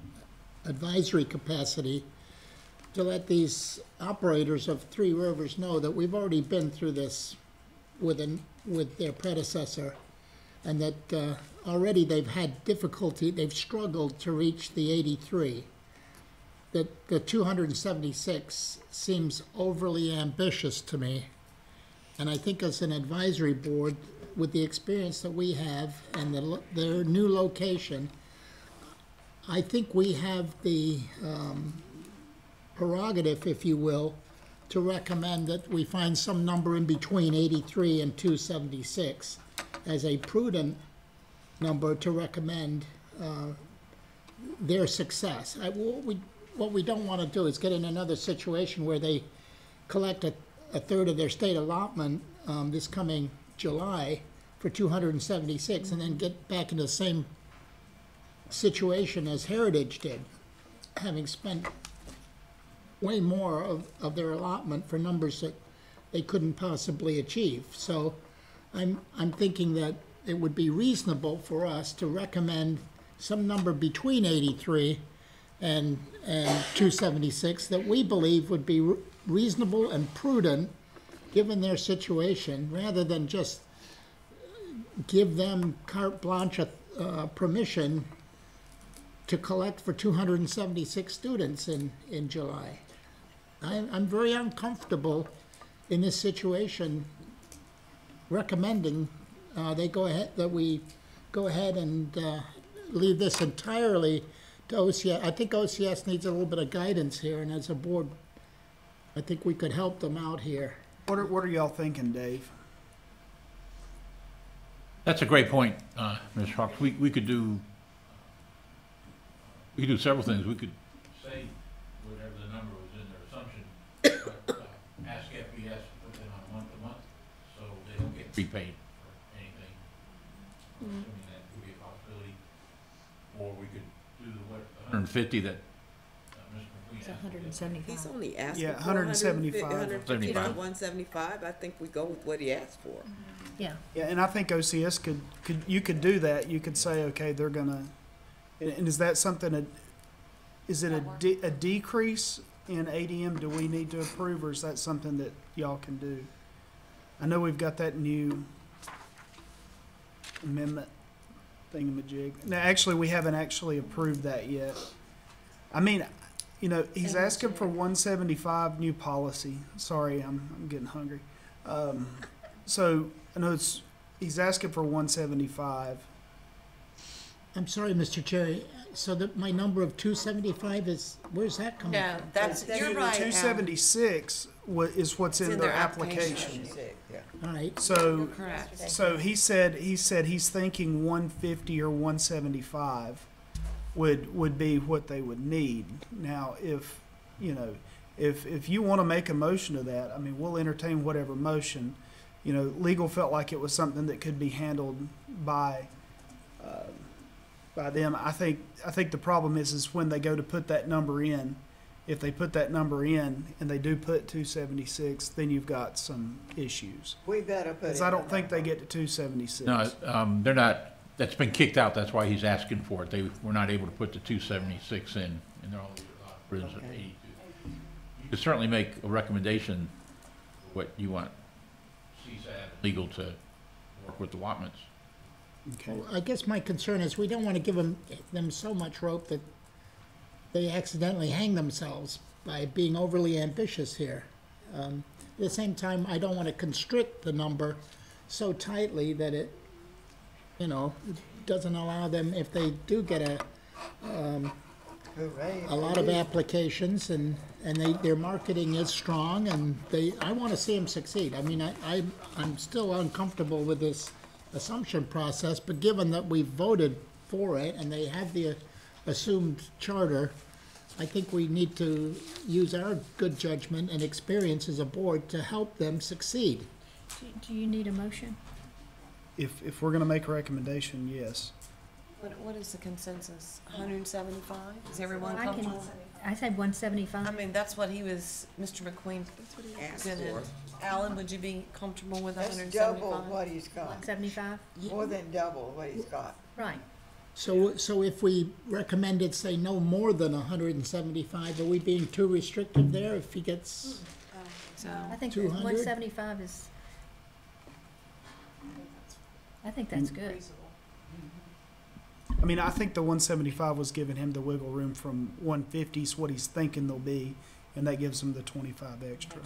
advisory capacity to let these operators of Three Rivers know that we've already been through this with their predecessor, and that already they've had difficulty, they've struggled to reach the 83. That the 276 seems overly ambitious to me. And I think as an advisory board, with the experience that we have and their new location, I think we have the prerogative, if you will, to recommend that we find some number in between 83 and 276 as a prudent number to recommend their success. What we don't want to do is get in another situation where they collect a third of their state allotment this coming July for 276 and then get back into the same situation as Heritage did, having spent way more of their allotment for numbers that they couldn't possibly achieve. So I'm thinking that it would be reasonable for us to recommend some number between 83 and 276 that we believe would be reasonable and prudent given their situation, rather than just give them carte blanche permission to collect for 276 students in July. I'm very uncomfortable in this situation recommending that we go ahead and leave this entirely to OCS. I think OCS needs a little bit of guidance here, and as a board, I think we could help them out here. What are y'all thinking, Dave? That's a great point, Ms. Hawks. We could do several things. We could say whatever the number was in their assumption, ask FBS to put them on month-to-month so they don't get prepaid for anything. Assuming that would be a possibility. Or we could do the 150 that Mr. McQueen asked. 175. He's only asking Yeah, for 175. 150 to 175. I think we go with what he asked for. Yeah. Yeah, and I think OCS you could do that. You could say, okay, they're gonna, and is that something is it a decrease in ADM? Do we need to approve, or is that something that y'all can do? I know we've got that new amendment thingamajig. Now, actually, we haven't actually approved that yet. I mean, he's asking for 175 new policy. Sorry, I'm getting hungry. So I know he's asking for 175. I'm sorry, Mr. Cherry. So that my number of 275 is, where's that coming from? No, that's, you're right. 276 is what's in their application. All right. So, correct. so he said he's thinking 150 or 175 would be what they would need. Now, if you want to make a motion to that, I mean, we'll entertain whatever motion. Legal felt like it was something that could be handled by them. I think the problem is when they go to put that number in. If they put that number in and they do put 276, then you've got some issues. We better put it. Because I don't think they get to 276. No, they're not. That's been kicked out. That's why he's asking for it. They were not able to put the 276 in, and they're all prisons at 82. You could certainly make a recommendation what you want CSAD legal to work with allotments. Okay. Well, I guess my concern is we don't want to give them so much rope that they accidentally hang themselves by being overly ambitious here. At the same time, I don't want to constrict the number so tightly that it doesn't allow them, if they do get a a lot of applications, and their marketing is strong, and I want to see them succeed. I mean, I'm still uncomfortable with this assumption process, but given that we've voted for it and they have the assumed charter, I think we need to use our good judgment and experience as a board to help them succeed. Do you need a motion? If we're going to make a recommendation, yes. What is the consensus? 175? Is everyone comfortable? I said 175. I mean, that's what he was, Mr. McQueen. Asked did it. for. Alan, would you be comfortable with That's 175? double what he's got. 175? More than double what he's got. Right. So if we recommended, say, no more than 175, are we being too restrictive there if he gets So I think 200? 175 is, I think that's good. I mean, I think the 175 was giving him the wiggle room from 150 is what he's thinking they'll be, and that gives him the 25 extra.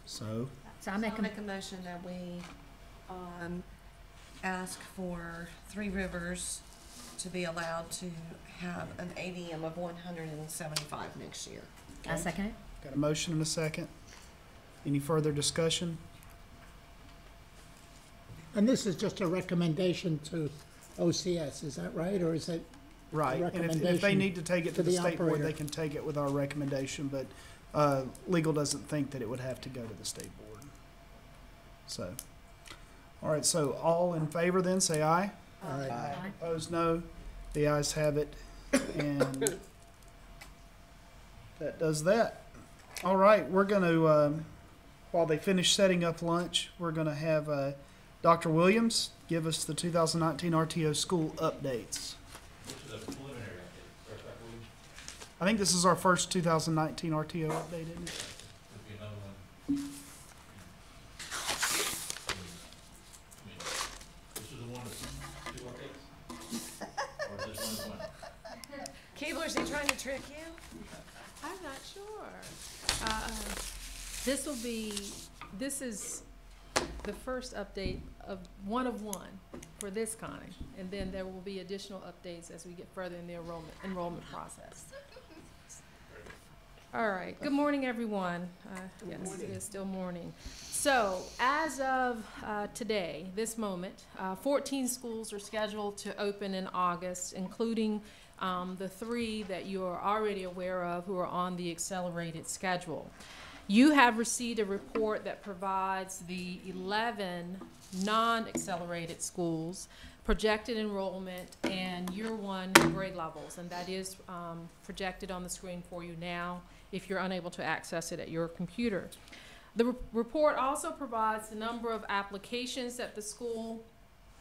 So I make a motion that we ask for Three Rivers to be allowed to have an ADM of 175 next year. I second it. got a motion and a second. Any further discussion? And this is just a recommendation to OCS, is that right, or is it Right, a and if recommendation they need to take it to the state board, operator? they can take it with our recommendation, but legal doesn't think that it would have to go to the state board. So, all right, so all in favor then, say aye. Aye. Opposed, no. The ayes have it, and that does that. All right, we're going to, while they finish setting up lunch, we're going to have Dr. Williams give us the 2019 RTO school updates. I think this is our first 2019 RTO update, isn't it? Keebler, is he trying to trick you? I'm not sure. This is the first update of one for this kind, and then there will be additional updates as we get further in the enrollment process. All right. Good morning, everyone. Yes, it is still morning. So, as of today, this moment, 14 schools are scheduled to open in August, including the 3 that you are already aware of who are on the accelerated schedule. You have received a report that provides the 11 non-accelerated schools, projected enrollment, and year 1 grade levels, and that is projected on the screen for you now if you're unable to access it at your computer. The report also provides the number of applications that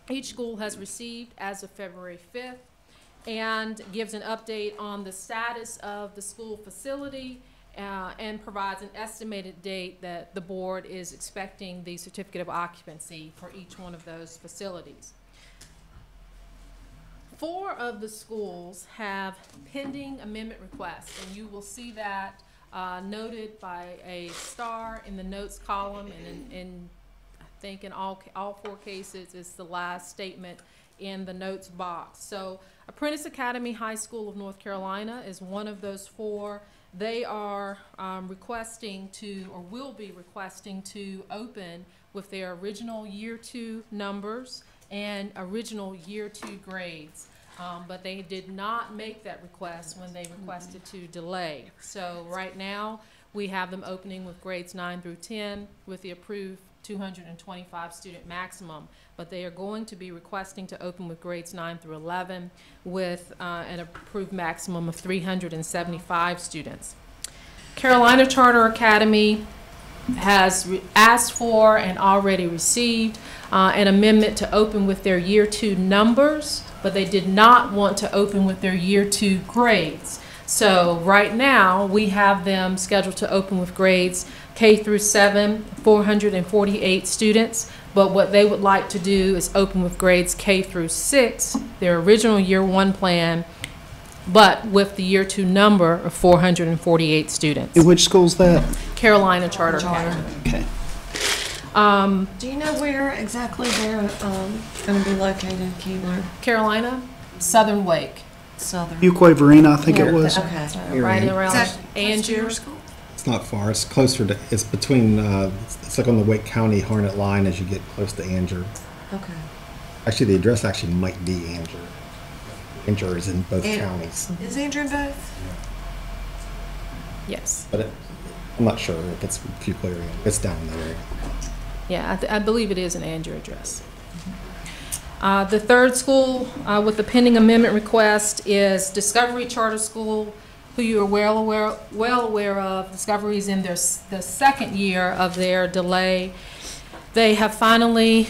each school has received as of February 5th, and gives an update on the status of the school facility and provides an estimated date that the board is expecting the certificate of occupancy for each one of those facilities. 4 of the schools have pending amendment requests, and you will see that noted by a star in the notes column, and in I think in all 4 cases it's the last statement in the notes box. So Apprentice Academy High School of North Carolina is one of those 4. They are requesting to, or will be requesting to, open with their original year 2 numbers and original year 2 grades. But they did not make that request when they requested to delay. So right now we have them opening with grades 9 through 10 with the approved 225 student maximum, but they are going to be requesting to open with grades 9 through 11 with an approved maximum of 375 students. Carolina Charter Academy has asked for and already received an amendment to open with their year 2 numbers, but they did not want to open with their year 2 grades. So right now we have them scheduled to open with grades K through 7, 448 students, but what they would like to do is open with grades K through 6, their original year 1 plan, but with the year 2 number of 448 students. In which school's that? Carolina Charter Academy. Okay. Do you know where exactly they're going to be located, Keebler? Carolina, Southern Wake. Southern. Uquaverina, I think it was. Okay. Right Is around that Angier. It's not far. It's closer to, it's between, it's like on the Wake County Harnett line as you get close to Anger. Okay. Actually, the address actually might be Anger. Anger is in both And- counties. Is Andrew in both? Yes. But I'm not sure if it's Fuquay. It's down in that area. Yeah, I believe it is an Angier address. The third school with the pending amendment request is Discovery Charter School, who you are well aware of. Discovery is in the second year of their delay. They have finally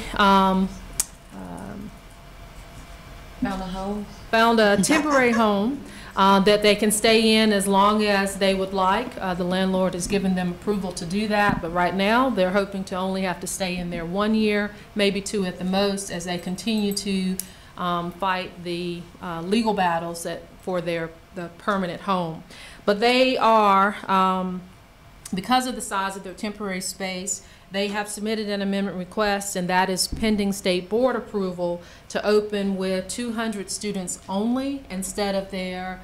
Found a home? found a temporary home that they can stay in as long as they would like. The landlord has given them approval to do that, but right now they're hoping to only have to stay in there 1 year, maybe 2 at the most, as they continue to fight the legal battles for the permanent home. But they are, because of the size of their temporary space, they have submitted an amendment request, and that is pending state board approval to open with 200 students only instead of their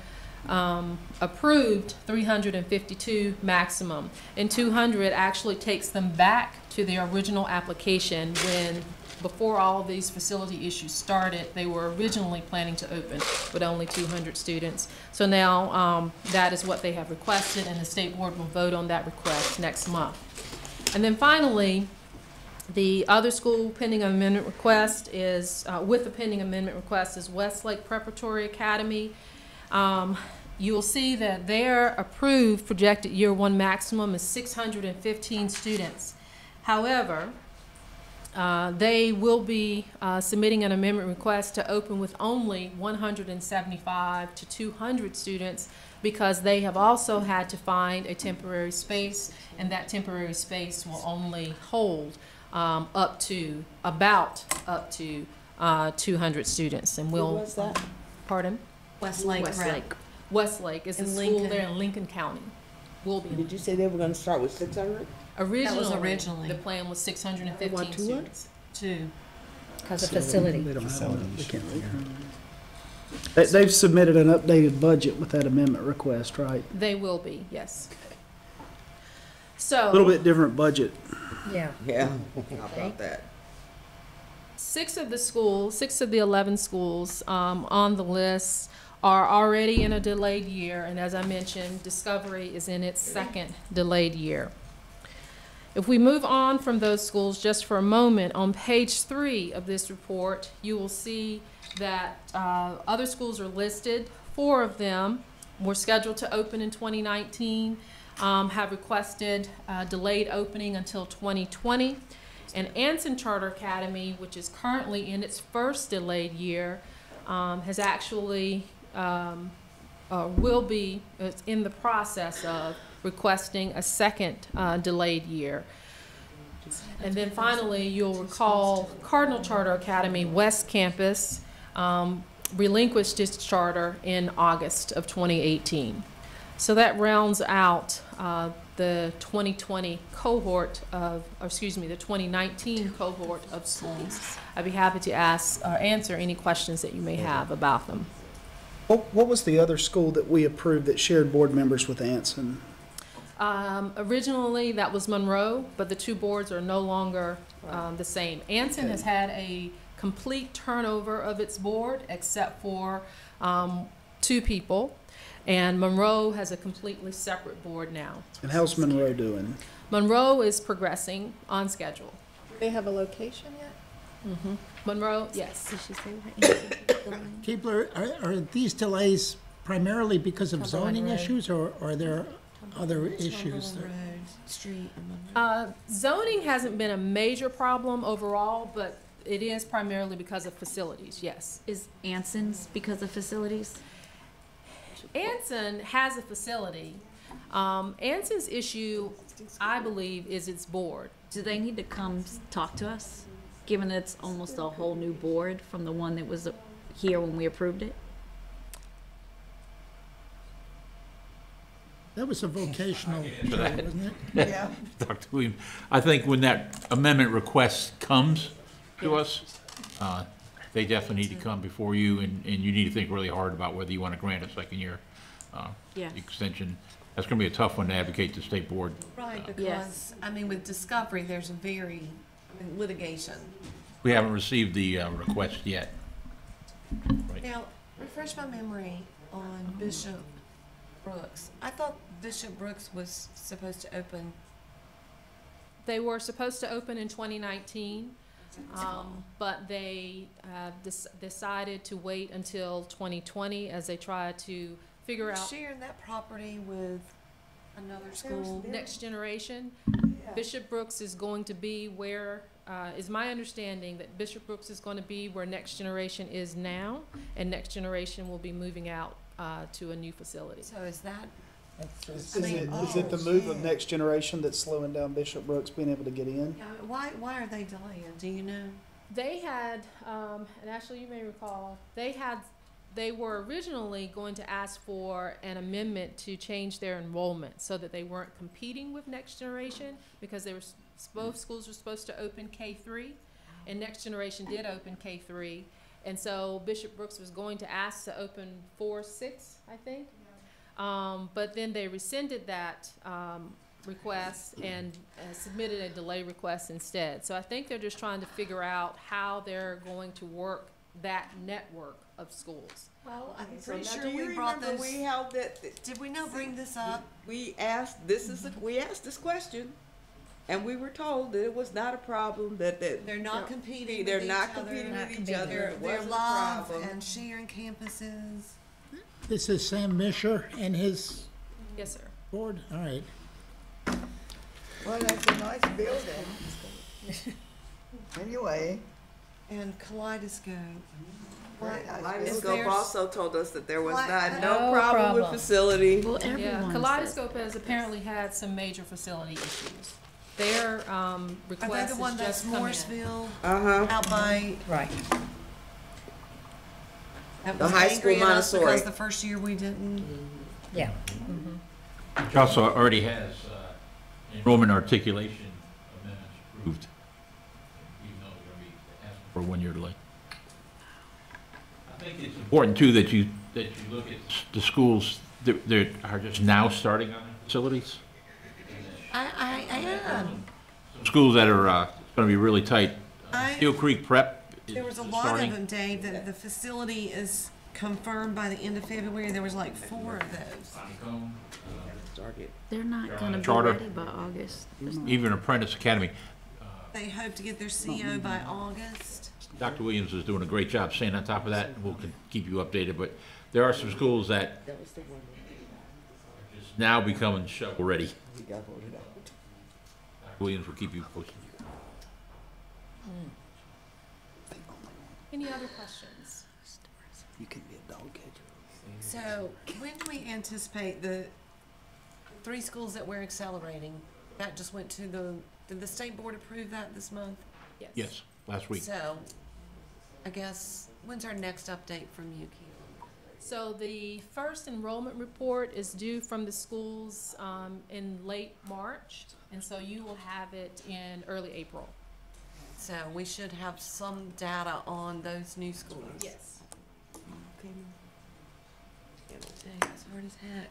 approved 352 maximum. And 200 actually takes them back to their original application when, before all of these facility issues started, they were originally planning to open with only 200 students. So now that is what they have requested, and the state board will vote on that request next month. And then finally, the other school pending amendment request is, with the pending amendment request, is Westlake Preparatory Academy. You will see that their approved projected year 1 maximum is 615 students. However, they will be submitting an amendment request to open with only 175 to 200 students, because they have also had to find a temporary space, and that temporary space will only hold up to 200 students. And we'll, was that? Pardon? Westlake. Westlake is the In school Lincoln. there in Lincoln County. Will be. Did you say they were gonna start with 600? Originally, the plan was 615 students. 2. Because of facility. They don't have one. They can't leave. They've submitted an updated budget with that amendment request, right? They will be, yes. So. A little bit different budget. Yeah. Yeah, how about that? 6 of the 11 schools on the list are already in a delayed year, and as I mentioned, Discovery is in its second delayed year. If we move on from those schools just for a moment, on page 3 of this report, you will see that other schools are listed. 4 of them were scheduled to open in 2019, have requested delayed opening until 2020. And Anson Charter Academy, which is currently in its first delayed year, has actually will be in the process of requesting a second delayed year. And then finally, you'll recall Cardinal Charter Academy West Campus relinquished its charter in August of 2018. So that rounds out the 2020 cohort of, or excuse me, the 2019 cohort of schools. I'd be happy to answer any questions that you may have about them. What was the other school that we approved that shared board members with Anson? Originally, that was Monroe, but the 2 boards are no longer the same. Anson has had a complete turnover of its board, except for 2 people. And Monroe has a completely separate board now. And how's Monroe doing? Monroe is progressing on schedule. Do they have a location yet? Mm-hmm. Monroe, yes. Keebler, are these delays primarily because of zoning issues, or are there other issues? Zoning hasn't been a major problem overall, but it is primarily because of facilities, yes. Is Anson's because of facilities? Anson has a facility. Anson's issue, I believe, is its board. Do they need to come talk to us, given that it's almost a whole new board from the one that was here when we approved it? That was a vocational, wasn't it? Yeah. Dr. Williams, I think when that amendment request comes to us, they definitely need to come before you, and you need to think really hard about whether you want to grant a second year extension. That's going to be a tough one to advocate to state board. Right, because, I mean, with Discovery, there's a very, litigation. We haven't received the request yet. Right. Now, refresh my memory on Bishop Brooks. I thought Bishop Brooks was supposed to open. They were supposed to open in 2019, but they decided to wait until 2020 as they try to figure out. Sharing that property with another school. Next Generation. Bishop Brooks is going to be where, is my understanding that Bishop Brooks is going to be where Next Generation is now, and Next Generation will be moving out to a new facility. So is that? Is it the move of Next Generation that's slowing down Bishop Brooks being able to get in? Yeah, why are they delaying? Do you know? They had, and actually you may recall, they were originally going to ask for an amendment to change their enrollment so that they weren't competing with Next Generation, because they were both schools were supposed to open K3, and Next Generation did open K3, and so Bishop Brooks was going to ask to open 4-6, I think, but then they rescinded that request and submitted a delay request instead. So I think they're just trying to figure out how they're going to work that network of schools. Well, I'm So pretty now, sure do you we brought remember those. we held that? Did we not bring this up? We asked. We asked this question, and we were told that it was not a problem. That They're not competing. They're with not each competing other. with each other. They're It wasn't a love problem. and sharing campuses. This is Sam Misher and his Yes, sir. board? All right. Well, that's a nice building. Anyway. And Kaleidoscope. Kaleidoscope also told us that there was not No no problem with facility. Well, Kaleidoscope has apparently had some major facility issues. Their Are they request the one is that's just come in. Mooresville? Uh-huh. Out by. Right. That The was high angry school at us Montessori. Because the first year we didn't. Yeah. Which also already has enrollment articulation amendments approved, even though they're going to be asking for a 1-year delay. I think it's important too that you look at the schools that are just now starting on their facilities. I am. Some schools that are going to be really tight. Steel Creek Prep is There was a lot starting. of them, Dave. The facility is confirmed by the end of February. There was like 4 of those. They're not going to be Charter. ready by August. Even Apprentice Academy. They hope to get their CO by August. Dr. Williams is doing a great job staying on top of that. We'll keep you updated, but there are some schools that are just now becoming shovel ready. Dr. Williams will keep you posted. Any other questions? You can be a dog catcher. So when do we anticipate the 3 schools that we're accelerating? That just went to did the state board approve that this month? Yes, last week. So I guess, when's our next update from you, Keith? So the first enrollment report is due from the schools in late March, and so you will have it in early April. So we should have some data on those new schools. Yes. Dang, it's hard as heck.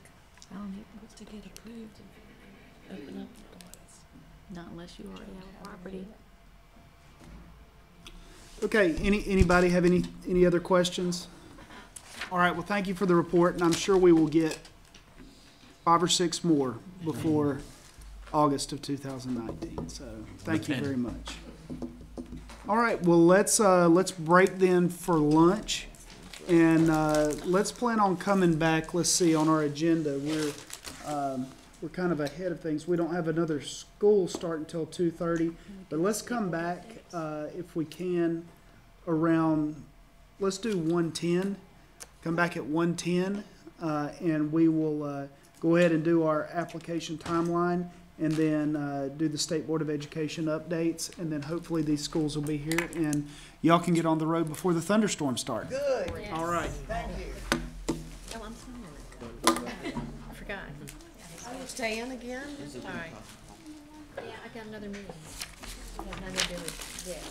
I don't need To get approved and open up. Not unless you already have a property. Okay, anybody have any other questions? All right, well, thank you for the report, and I'm sure we will get 5 or 6 more before August of 2019, so thank you very much. All right, well, let's break then for lunch, and let's plan on coming back. Let's see, on our agenda, we're kind of ahead of things. We don't have another school start until 2:30, but let's come back if we can around, let's do 1:10. Come back at 1:10, and we will go ahead and do our application timeline, and then do the State Board of Education updates, and then hopefully these schools will be here, and y'all can get on the road before the thunderstorms start. Good. Yes. All right. Thank you. Oh, I'm sorry. I forgot. Oh, you stay in again? All right. Yeah, I got another meeting. It has nothing to do with this.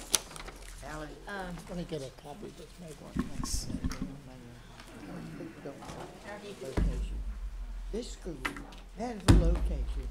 Let me get a copy of this, make one. This school, that is a location